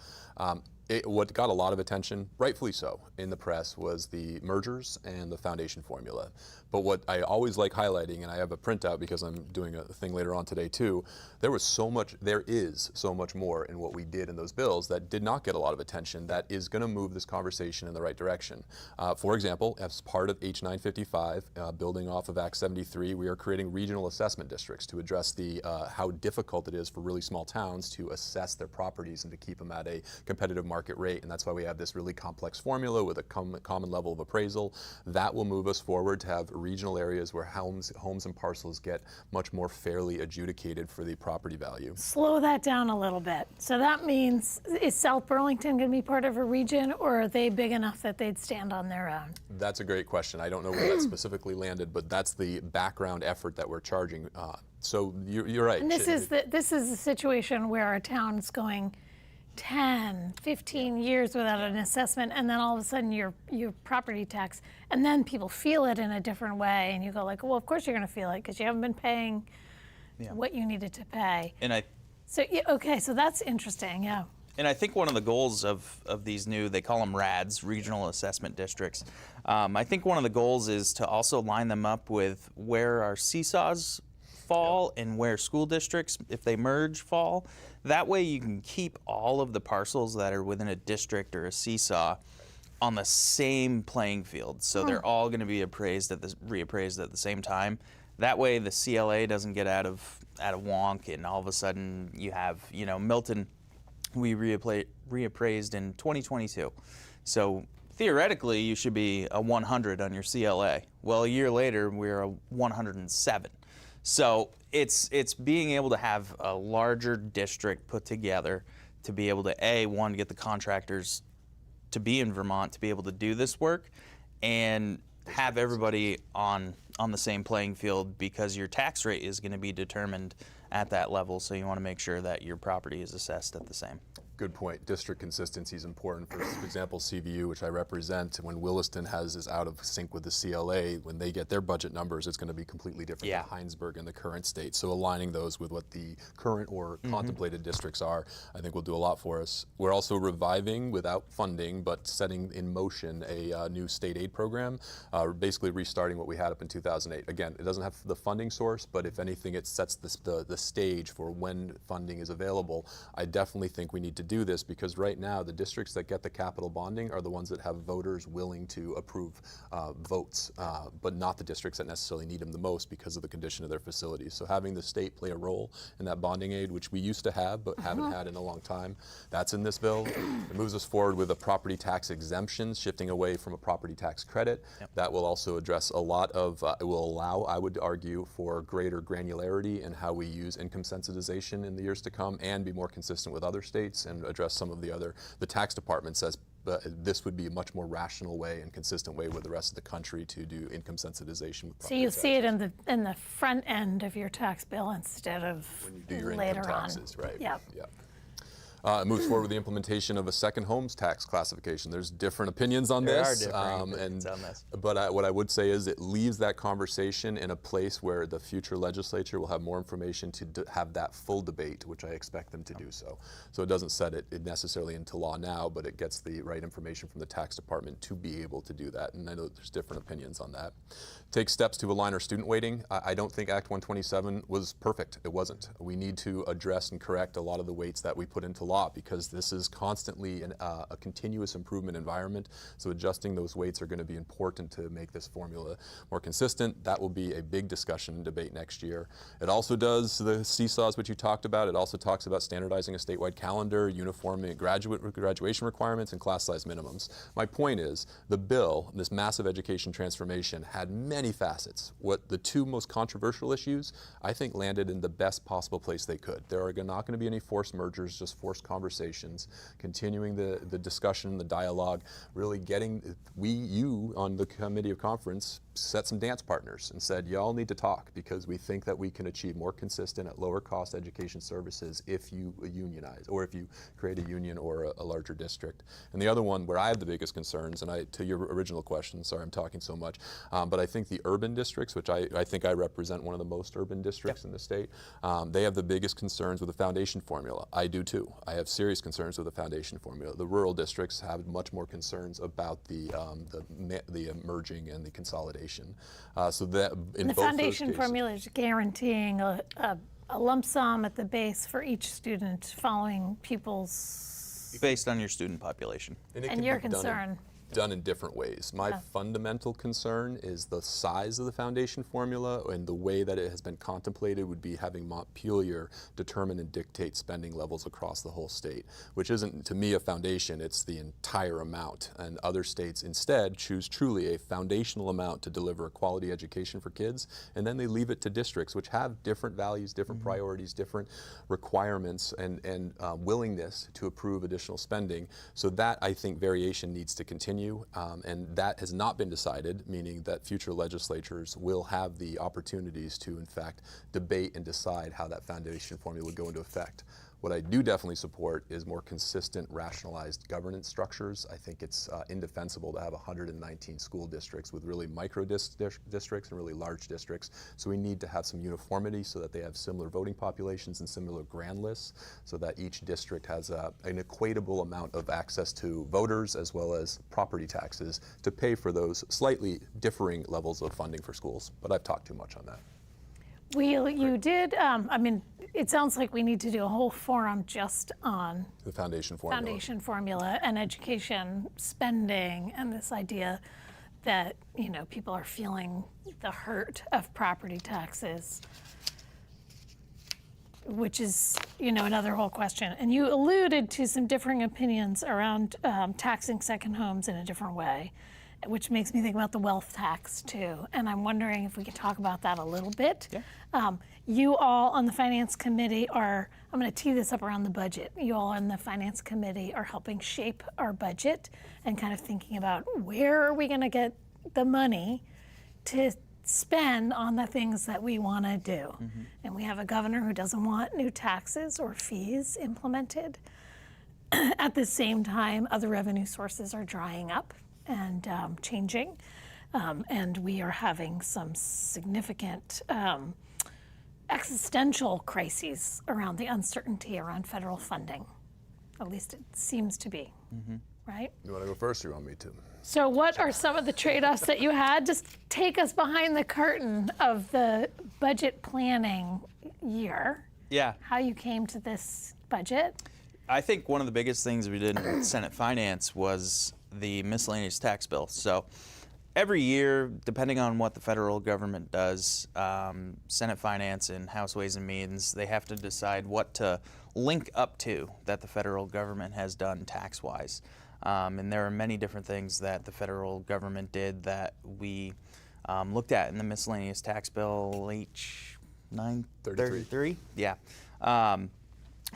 Speaker 3: What got a lot of attention, rightfully so, in the press was the mergers and the foundation formula. But what I always like highlighting, and I have a printout because I'm doing a thing later on today too, there is so much more in what we did in those bills that did not get a lot of attention that is going to move this conversation in the right direction. For example, as part of H 955, building off of Act 73, we are creating regional assessment districts to address how difficult it is for really small towns to assess their properties and to keep them at a competitive market rate. And that's why we have this really complex formula with a common level of appraisal. That will move us forward to have regional areas where homes and parcels get much more fairly adjudicated for the property value.
Speaker 1: Slow that down a little bit. So that means, is South Burlington going to be part of a region, or are they big enough that they'd stand on their own?
Speaker 3: That's a great question. I don't know where that specifically landed, but that's the background effort that we're charging. So you're right.
Speaker 1: And this is a situation where a town's going 10, 15 years without an assessment, and then all of a sudden your property tax, and then people feel it in a different way, and you go like, well, of course you're going to feel it because you haven't been paying what you needed to pay.
Speaker 2: And
Speaker 1: so that's interesting, yeah.
Speaker 2: And I think one of the goals of these new, they call them RADs, Regional Assessment Districts. I think one of the goals is to also line them up with where our seesaws fall and where school districts, if they merge, fall. That way you can keep all of the parcels that are within a district or a seesaw on the same playing field. So they're all going to be reappraised at the same time. That way the CLA doesn't get out of wonk, and all of a sudden you have, Milton, we reappraised in 2022. So theoretically you should be a 100 on your CLA. Well, a year later we're a 107. So it's being able to have a larger district put together to be able to, one, get the contractors to be in Vermont to be able to do this work, and have everybody on the same playing field, because your tax rate is going to be determined at that level. So you want to make sure that your property is assessed at the same.
Speaker 3: Good point. District consistency is important. For example, CVU, which I represent, when Williston is out of sync with the CLA, when they get their budget numbers, it's going to be completely different than Heinsberg in the current state. So aligning those with what the current or contemplated districts are, I think will do a lot for us. We're also reviving, without funding, but setting in motion a new state aid program, basically restarting what we had up in 2008. Again, it doesn't have the funding source, but if anything, it sets the stage for when funding is available. I definitely think we need to do this because right now the districts that get the capital bonding are the ones that have voters willing to approve votes, but not the districts that necessarily need them the most because of the condition of their facilities. So having the state play a role in that bonding aid, which we used to have but haven't had in a long time, that's in this bill. It moves us forward with a property tax exemption, shifting away from a property tax credit. That will also address a lot of, it will allow, I would argue, for greater granularity in how we use income sensitization in the years to come and be more consistent with other states and address some of the tax department says this would be a much more rational way and consistent way with the rest of the country to do income sensitization. With
Speaker 1: so you see it in the front end of your tax bill instead of
Speaker 3: when you do your
Speaker 1: later
Speaker 3: income taxes,
Speaker 1: on.
Speaker 3: right?
Speaker 1: Yeah.
Speaker 3: It moves forward with the implementation of a second homes tax classification. There's different opinions on this.
Speaker 2: There are different opinions on this.
Speaker 3: But what I would say is it leaves that conversation in a place where the future legislature will have more information to have that full debate, which I expect them to do so. So it doesn't set it necessarily into law now, but it gets the right information from the tax department to be able to do that. And I know there's different opinions on that. Take steps to align our student weighting. I don't think Act 127 was perfect. It wasn't. We need to address and correct a lot of the weights that we put into law because this is constantly a continuous improvement environment. So adjusting those weights are going to be important to make this formula more consistent. That will be a big discussion and debate next year. It also does the seesaws, which you talked about. It also talks about standardizing a statewide calendar, uniforming graduation requirements, and class size minimums. My point is the bill, this massive education transformation, had many facets. What the two most controversial issues, I think, landed in the best possible place they could. There are not going to be any forced mergers, just forced conversations, continuing the discussion, the dialogue, really getting, you on the committee of conference set some dance partners and said, y'all need to talk because we think that we can achieve more consistent at lower cost education services if you unionize or if you create a union or a larger district. And the other one where I have the biggest concerns, and to your original question, sorry I'm talking so much, but I think the urban districts, which I think I represent one of the most urban districts in the state, they have the biggest concerns with the foundation formula. I do too. I have serious concerns with the foundation formula. The rural districts have much more concerns about the merging and the consolidation. So that in
Speaker 1: the
Speaker 3: both
Speaker 1: foundation
Speaker 3: those cases,
Speaker 1: formula is guaranteeing a lump sum at the base for each student following pupils.
Speaker 2: Based on your student population.
Speaker 1: And your concern.
Speaker 3: Done in different ways. My fundamental concern is the size of the foundation formula, and the way that it has been contemplated would be having Montpelier determine and dictate spending levels across the whole state, which isn't to me a foundation, it's the entire amount. And other states instead choose truly a foundational amount to deliver a quality education for kids, and then they leave it to districts which have different values, different priorities, different requirements, and willingness to approve additional spending. So that, I think, variation needs to continue. And that has not been decided, meaning that future legislatures will have the opportunities to, in fact, debate and decide how that foundation formula would go into effect. What I do definitely support is more consistent, rationalized governance structures. I think it's indefensible to have 119 school districts with really micro districts and really large districts. So we need to have some uniformity so that they have similar voting populations and similar grand lists so that each district has an equatable amount of access to voters as well as property taxes to pay for those slightly differing levels of funding for schools. But I've talked too much on that.
Speaker 1: You did, I mean, it sounds like we need to do a whole forum just on
Speaker 3: the foundation formula
Speaker 1: and education spending and this idea that, people are feeling the hurt of property taxes, which is, another whole question. And you alluded to some differing opinions around taxing second homes in a different way, which makes me think about the wealth tax too. And I'm wondering if we could talk about that a little bit.
Speaker 2: Yeah.
Speaker 1: You all on the Finance Committee I'm going to tee this up around the budget. You all on the Finance Committee are helping shape our budget and kind of thinking about where are we going to get the money to spend on the things that we want to do. And we have a governor who doesn't want new taxes or fees implemented. At the same time, other revenue sources are drying up and changing, and we are having some significant existential crises around the uncertainty around federal funding. At least it seems to be, right?
Speaker 3: You want to go first or you want me to?
Speaker 1: So what are some of the trade-offs that you had? Just take us behind the curtain of the budget planning year.
Speaker 2: Yeah.
Speaker 1: How you came to this budget.
Speaker 2: I think one of the biggest things we did in Senate Finance was the miscellaneous tax bill. So every year, depending on what the federal government does, Senate Finance and House Ways and Means, they have to decide what to link up to that the federal government has done tax-wise. And there are many different things that the federal government did that we looked at in the miscellaneous tax bill H 933. Yeah.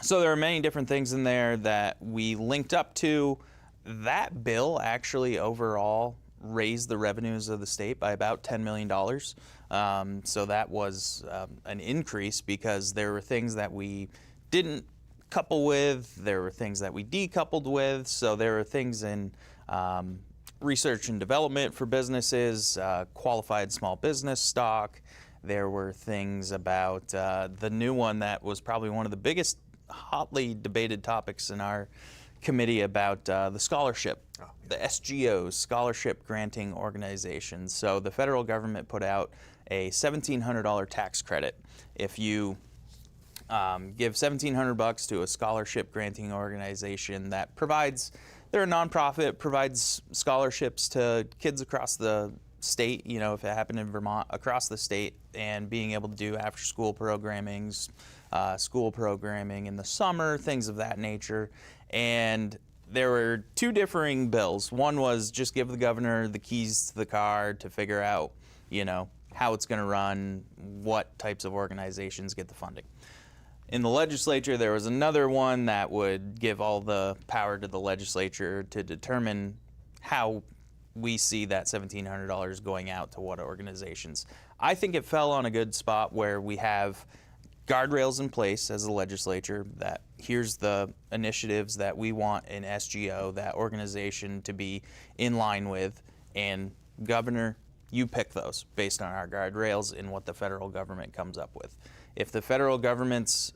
Speaker 2: So there are many different things in there that we linked up to. That bill actually overall raised the revenues of the state by about $10 million. So that was an increase because there were things that we didn't couple with, there were things that we decoupled with. So there are things in research and development for businesses, qualified small business stock. There were things about the new one that was probably one of the biggest hotly debated topics in our committee about the scholarship, the SGOs, scholarship granting organizations. So the federal government put out a $1,700 tax credit if you give $1,700 to a scholarship granting organization that provides, they're a nonprofit, provides scholarships to kids across the state, you know, if it happened in Vermont, across the state, and being able to do after school programmings, school programming in the summer, things of that nature. And there were two differing bills. One was just give the governor the keys to the car to figure out, you know, how it's going to run, what types of organizations get the funding. In the legislature, there was another one that would give all the power to the legislature to determine how we see that $1,700 going out to what organizations. I think it fell on a good spot where we have guardrails in place as a legislature that here's the initiatives that we want an SGO, that organization, to be in line with, and Governor, you pick those based on our guardrails and what the federal government comes up with. If the federal government's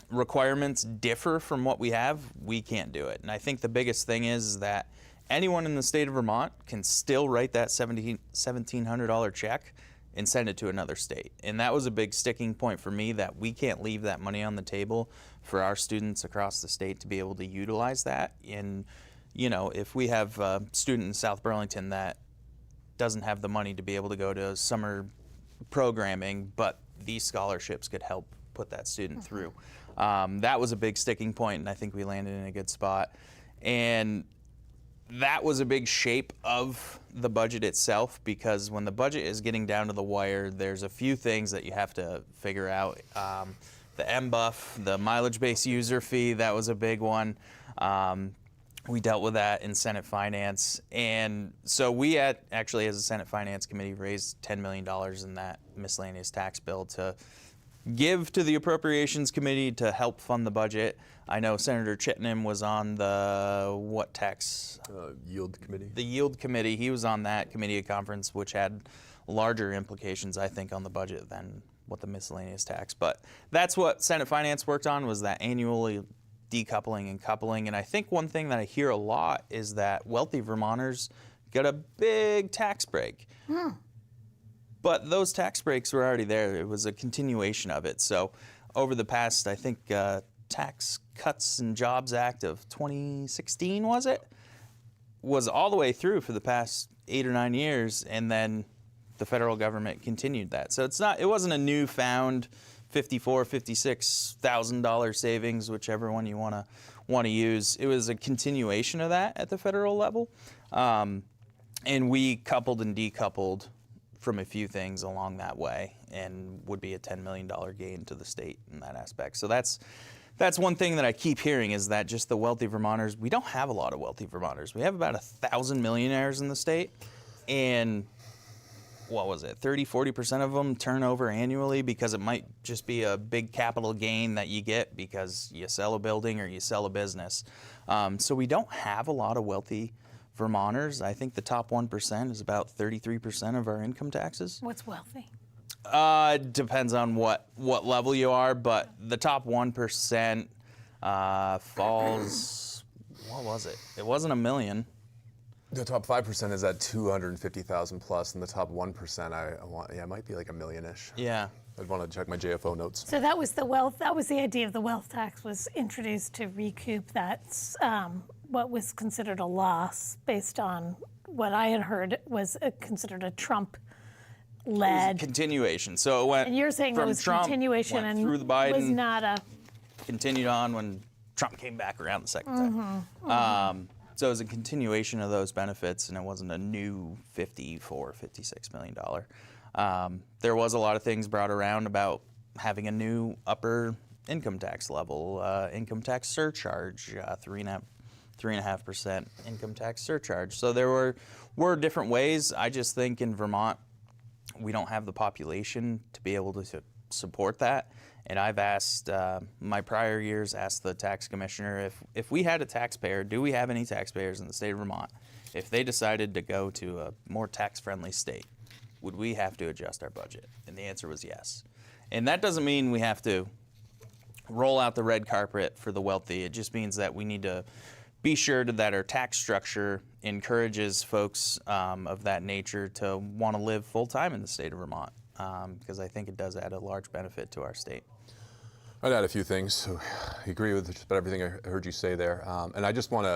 Speaker 2: requirements differ from what we have, we can't do it. And I think the biggest thing is that anyone in the state of Vermont can still write that $1,700 check and send it to another state. And that was a big sticking point for me, that we can't leave that money on the table for our students across the state to be able to utilize that. And, you know, if we have a student in South Burlington that doesn't have the money to be able to go to summer programming, but these scholarships could help put that student through. That was a big sticking point, and I think we landed in a good spot. And that was a big shape of the budget itself, because when the budget is getting down to the wire, there's a few things that you have to figure out. The MBUF, the mileage-based user fee, that was a big one. We dealt with that in Senate Finance. And so we actually, as a Senate Finance Committee, raised $10 million in that miscellaneous tax bill to give to the Appropriations Committee to help fund the budget. I know Senator Chitnam was on the, what tax?
Speaker 3: Yield Committee.
Speaker 2: The Yield Committee. He was on that committee conference, which had larger implications, I think, on the budget than what the miscellaneous tax. But that's what Senate Finance worked on, was that annually decoupling and coupling. And I think one thing that I hear a lot is that wealthy Vermonters get a big tax break. But those tax breaks were already there. It was a continuation of it. So over the past, I think, Tax Cuts and Jobs Act of 2016, was all the way through for the past 8 or 9 years, and then the federal government continued that. So it wasn't a newfound $54,000, $56,000 savings, whichever one you want to use. It was a continuation of that at the federal level, and we coupled and decoupled from a few things along that way, and would be a $10 million gain to the state in that aspect. So that's one thing that I keep hearing, is that just the wealthy Vermonters, we don't have a lot of wealthy Vermonters. We have about 1,000 millionaires in the state, and what was it, 30–40% of them turn over annually, because it might just be a big capital gain that you get because you sell a building or you sell a business. So we don't have a lot of wealthy Vermonters. I think the top 1% is about 33% of our income taxes.
Speaker 1: What's wealthy?
Speaker 2: Depends on what level you are, but the top 1% falls, what was it? It wasn't $1 million.
Speaker 3: The top 5% is at 250,000 plus, and the top 1% it might be like $1 million-ish.
Speaker 2: Yeah.
Speaker 3: I'd want to check my JFO notes.
Speaker 1: So that was the idea of the wealth tax, was introduced to recoup that, what was considered a loss based on what I had heard was considered a Trump-led.
Speaker 2: Continuation. So it went
Speaker 1: And you're saying it
Speaker 2: from
Speaker 1: was
Speaker 2: Trump,
Speaker 1: continuation
Speaker 2: went
Speaker 1: and
Speaker 2: through the Biden,
Speaker 1: was not a.
Speaker 2: continued on when Trump came back around the second time. So it was a continuation of those benefits, and it wasn't a new $56 million. There was a lot of things brought around about having a new upper income tax level, income tax surcharge, 3.5% income tax surcharge. So there were different ways. I just think in Vermont, we don't have the population to be able to support that. And I've asked, my prior years, asked the tax commissioner, if we had a taxpayer, do we have any taxpayers in the state of Vermont? If they decided to go to a more tax-friendly state, would we have to adjust our budget? And the answer was yes. And that doesn't mean we have to roll out the red carpet for the wealthy. It just means that we need to be sure that our tax structure encourages folks of that nature to want to live full-time in the state of Vermont, because I think it does add a large benefit to our state.
Speaker 3: I'd add a few things. So I agree with just about everything I heard you say there. And I just want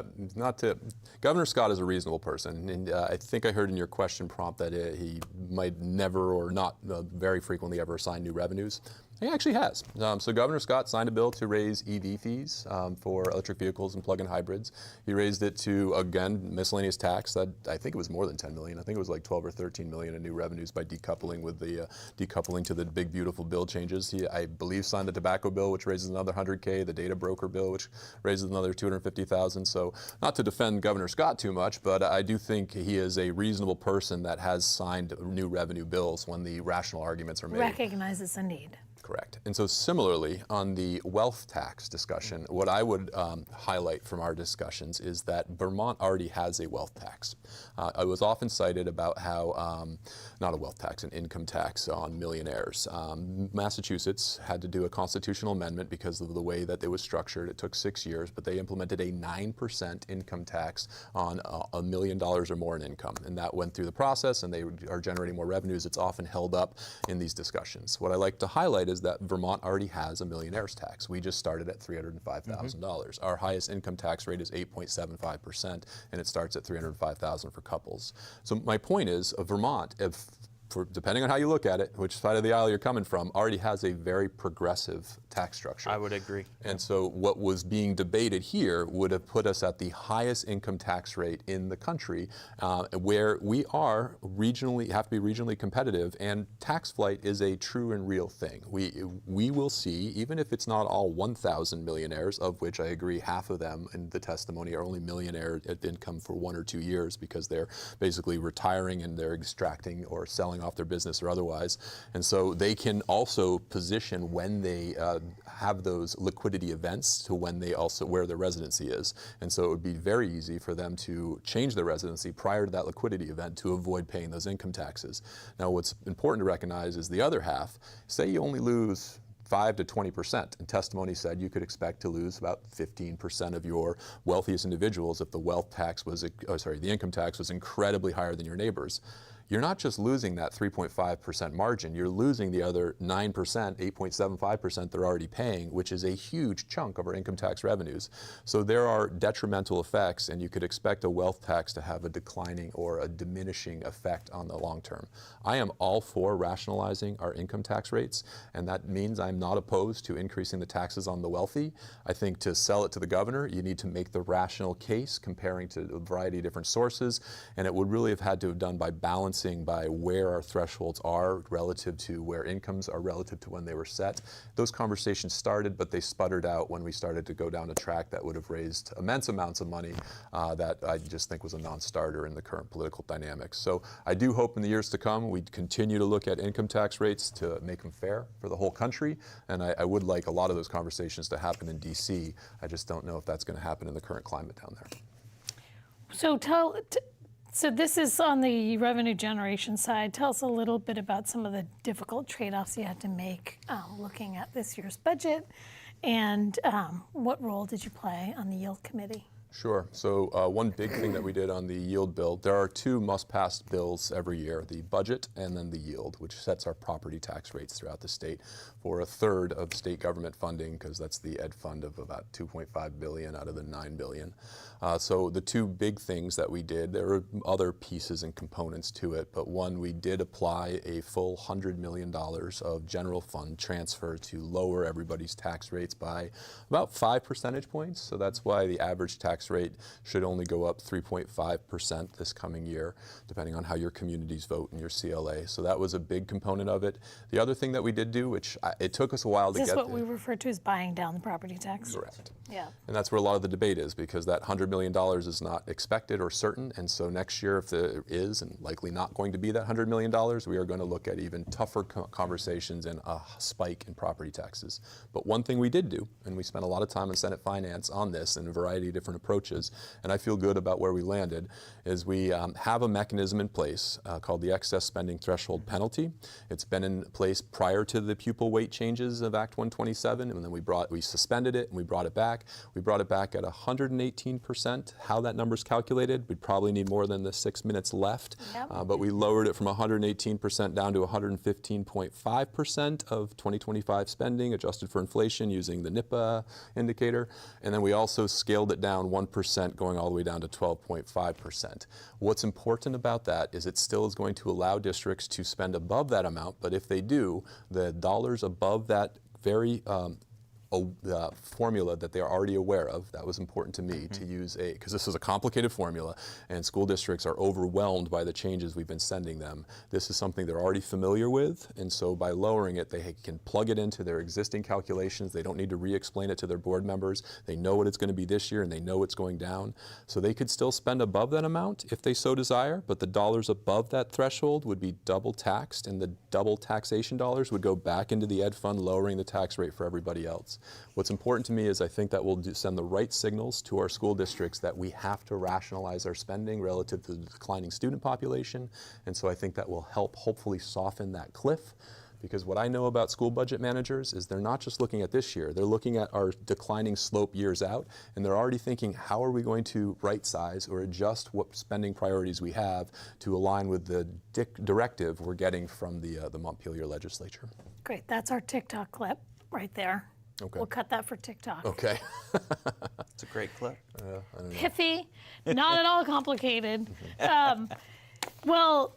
Speaker 3: to, Governor Scott is a reasonable person. And I think I heard in your question prompt that he might never or not very frequently ever assign new revenues. He actually has. So Governor Scott signed a bill to raise EV fees for electric vehicles and plug-in hybrids. He raised it to, again, miscellaneous tax. That I think it was more than 10 million. I think it was like 12 or 13 million in new revenues by decoupling with the decoupling to the big beautiful bill changes. He, I believe, signed the tobacco bill, which raises another 100K. The data broker bill, which raises another 250,000. So not to defend Governor Scott too much, but I do think he is a reasonable person that has signed new revenue bills when the rational arguments are made.
Speaker 1: Recognizes a need.
Speaker 3: Correct. And so similarly, on the wealth tax discussion, what I would highlight from our discussions is that Vermont already has a wealth tax. I was often cited about how, not a wealth tax, an income tax on millionaires. Massachusetts had to do a constitutional amendment because of the way that it was structured. It took 6 years, but they implemented a 9% income tax on $1 million or more in income. And that went through the process, and they are generating more revenues. It's often held up in these discussions. What I like to highlight is that Vermont already has a millionaire's tax. We just started at $305,000. Our highest income tax rate is 8.75%, and it starts at $305,000 for couples. So my point is, Vermont, depending on how you look at it, which side of the aisle you're coming from, already has a very progressive tax structure.
Speaker 2: I would agree.
Speaker 3: And so what was being debated here would have put us at the highest income tax rate in the country, where we are have to be regionally competitive, and tax flight is a true and real thing. We will see, even if it's not all 1,000 millionaires, of which I agree half of them in the testimony are only millionaire at income for 1 or 2 years because they're basically retiring and they're extracting or selling off their business or otherwise. And so they can also position when they have those liquidity events to when they also where their residency is. And so it would be very easy for them to change their residency prior to that liquidity event to avoid paying those income taxes. Now, what's important to recognize is the other half. Say you only lose 5 to 20%. And testimony said you could expect to lose about 15% of your wealthiest individuals if the the income tax was incredibly higher than your neighbors. You're not just losing that 3.5% margin, you're losing the other 9%, 8.75% they're already paying, which is a huge chunk of our income tax revenues. So there are detrimental effects, and you could expect a wealth tax to have a declining or a diminishing effect on the long term. I am all for rationalizing our income tax rates, and that means I'm not opposed to increasing the taxes on the wealthy. I think to sell it to the governor, you need to make the rational case comparing to a variety of different sources, and it would really have had to have done by balancing by where our thresholds are relative to where incomes are relative to when they were set. Those conversations started, but they sputtered out when we started to go down a track that would have raised immense amounts of money that I just think was a non-starter in the current political dynamics. So I do hope in the years to come we continue to look at income tax rates to make them fair for the whole country, and I would like a lot of those conversations to happen in DC. I just don't know if that's going to happen in the current climate down there.
Speaker 1: So this is on the revenue generation side. Tell us a little bit about some of the difficult trade-offs you had to make looking at this year's budget, and what role did you play on the yield committee?
Speaker 3: Sure. So one big thing that we did on the yield bill, there are two must-pass bills every year, the budget and then the yield, which sets our property tax rates throughout the state for a third of state government funding, because that's the ed fund of about $2.5 billion out of the $9 billion. So the two big things that we did, there are other pieces and components to it, but one, we did apply a full $100 million of general fund transfer to lower everybody's tax rates by about 5 percentage points. So that's why the average tax rate should only go up 3.5% this coming year, depending on how your communities vote in your CLA. So that was a big component of it. The other thing that we did do, which it took us a while to get
Speaker 1: Is this what
Speaker 3: there.
Speaker 1: we refer to as buying down the property tax?
Speaker 3: Correct.
Speaker 1: Yeah.
Speaker 3: And that's where a lot of the debate is, because that $100 million is not expected or certain. And so next year, if there is, and likely not going to be that $100 million, we are going to look at even tougher conversations and a spike in property taxes. But one thing we did do, and we spent a lot of time in Senate Finance on this and a variety of different approaches, and I feel good about where we landed, is we have a mechanism in place called the excess spending threshold penalty. It's been in place prior to the pupil weight changes of Act 127, and then we suspended it and we brought it back. We brought it back at 118%. How that number's calculated, we'd probably need more than the 6 minutes left,
Speaker 1: Yep.
Speaker 3: but we lowered it from 118% down to 115.5% of 2025 spending, adjusted for inflation using the NIPA indicator, and then we also scaled it down 1%, going all the way down to 12.5%. What's important about that is it still is going to allow districts to spend above that amount, but if they do, the dollars above that very formula that they are already aware of, that was important to me to use because this is a complicated formula and school districts are overwhelmed by the changes we've been sending them. This is something they're already familiar with, and so by lowering it, they can plug it into their existing calculations. They don't need to re-explain it to their board members. They know what it's going to be this year and they know it's going down. So they could still spend above that amount if they so desire, but the dollars above that threshold would be double taxed, and the double taxation dollars would go back into the ed fund, lowering the tax rate for everybody else. What's important to me is I think that will send the right signals to our school districts that we have to rationalize our spending relative to the declining student population, and so I think that will help hopefully soften that cliff. Because what I know about school budget managers is they're not just looking at this year, they're looking at our declining slope years out, and they're already thinking, how are we going to right size or adjust what spending priorities we have to align with the directive we're getting from the Montpelier legislature.
Speaker 1: Great. That's our TikTok clip right there.
Speaker 3: Okay.
Speaker 1: We'll cut that for TikTok.
Speaker 3: Okay.
Speaker 2: It's a great clip.
Speaker 1: Pithy, not at all complicated. Well,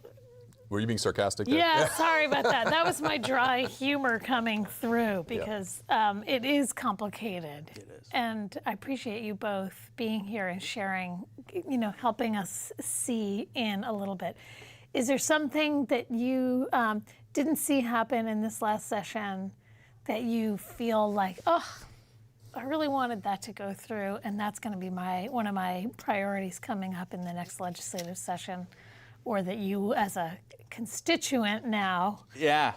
Speaker 3: Were you being sarcastic there?
Speaker 1: yeah, sorry about that. That was my dry humor coming through because it is complicated.
Speaker 2: It is.
Speaker 1: And I appreciate you both being here and sharing, helping us see in a little bit. Is there something that you didn't see happen in this last session that you feel like, oh, I really wanted that to go through, and that's going to be one of my priorities coming up in the next legislative session, or that you as a constituent now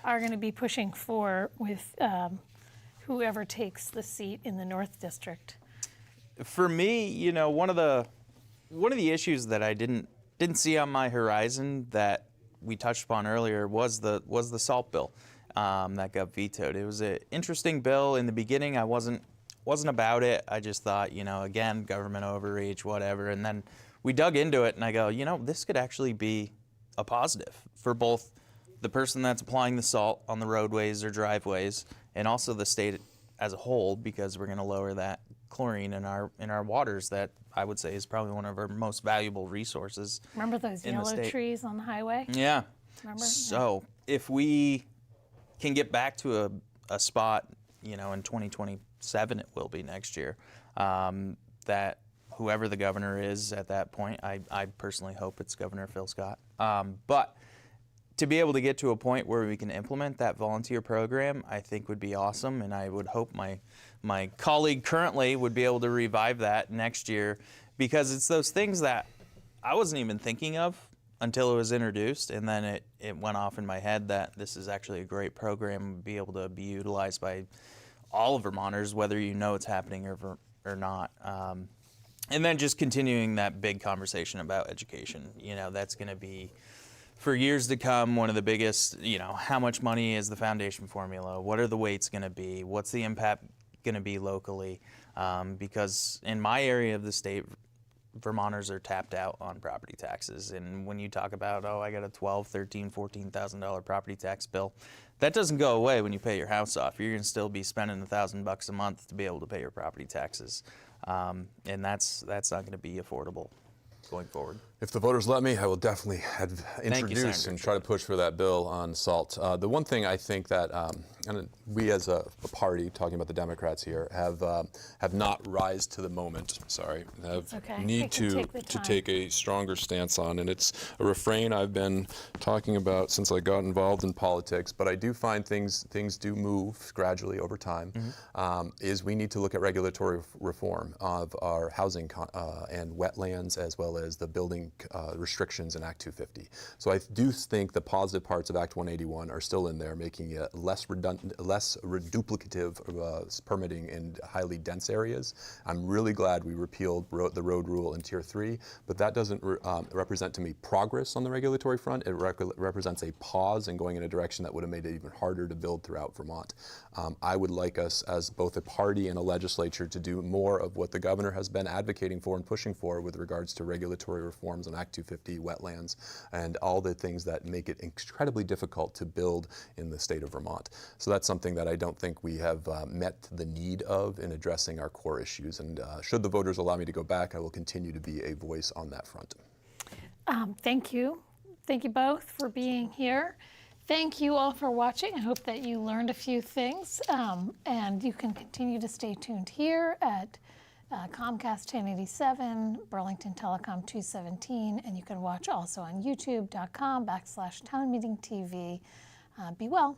Speaker 1: are going to be pushing for with whoever takes the seat in the North District?
Speaker 2: For me, one of the issues that I didn't see on my horizon that we touched upon earlier was the SALT bill that got vetoed. It was an interesting bill. In the beginning, I wasn't about it. I just thought, again, government overreach, whatever. And then we dug into it, and I go, this could actually be a positive for both the person that's applying the salt on the roadways or driveways, and also the state as a whole, because we're going to lower that chlorine in our waters that I would say is probably one of our most valuable resources.
Speaker 1: Remember those yellow trees on the highway?
Speaker 2: Yeah.
Speaker 1: Remember?
Speaker 2: So if we can get back to a spot, in 2027, it will be next year, that whoever the governor is at that point, I personally hope it's Governor Phil Scott. But to be able to get to a point where we can implement that volunteer program, I think would be awesome, and I would hope my colleague currently would be able to revive that next year, because it's those things that I wasn't even thinking of until it was introduced, and then it went off in my head that this is actually a great program, be able to be utilized by all of Vermonters, whether it's happening or not. And then just continuing that big conversation about education. That's going to be, for years to come, one of the biggest, how much money is the foundation formula? What are the weights going to be? What's the impact going to be locally, because in my area of the state, Vermonters are tapped out on property taxes. And when you talk about, oh, I got a $12,000, $13,000, $14,000 property tax bill, that doesn't go away when you pay your house off. You're going to still be spending $1,000 a month to be able to pay your property taxes. And that's not going to be affordable going forward.
Speaker 3: If the voters let me, I will definitely introduce
Speaker 2: Senator.
Speaker 3: and try to push for that bill on SALT. The one thing I think that and we as a party, talking about the Democrats here, have not rise to the moment. Sorry, have
Speaker 1: okay.
Speaker 3: need to take a stronger stance on, and it's a refrain I've been talking about since I got involved in politics. But I do find things do move gradually over time. Is we need to look at regulatory reform of our housing and wetlands, as well as the building restrictions in Act 250. So I do think the positive parts of Act 181 are still in there, making it less redundant, less duplicative permitting in highly dense areas. I'm really glad we repealed the road rule in Tier 3, but that doesn't represent to me progress on the regulatory front. It represents a pause in going in a direction that would have made it even harder to build throughout Vermont. I would like us as both a party and a legislature to do more of what the governor has been advocating for and pushing for with regards to regulatory reforms on Act 250, wetlands, and all the things that make it incredibly difficult to build in the state of Vermont. So that's something that I don't think we have met the need of in addressing our core issues. And should the voters allow me to go back, I will continue to be a voice on that front.
Speaker 1: Thank you. Thank you both for being here. Thank you all for watching. I hope that you learned a few things, and you can continue to stay tuned here at Comcast 1087, Burlington Telecom 217, and you can watch also on youtube.com/Town Meeting TV. Be well.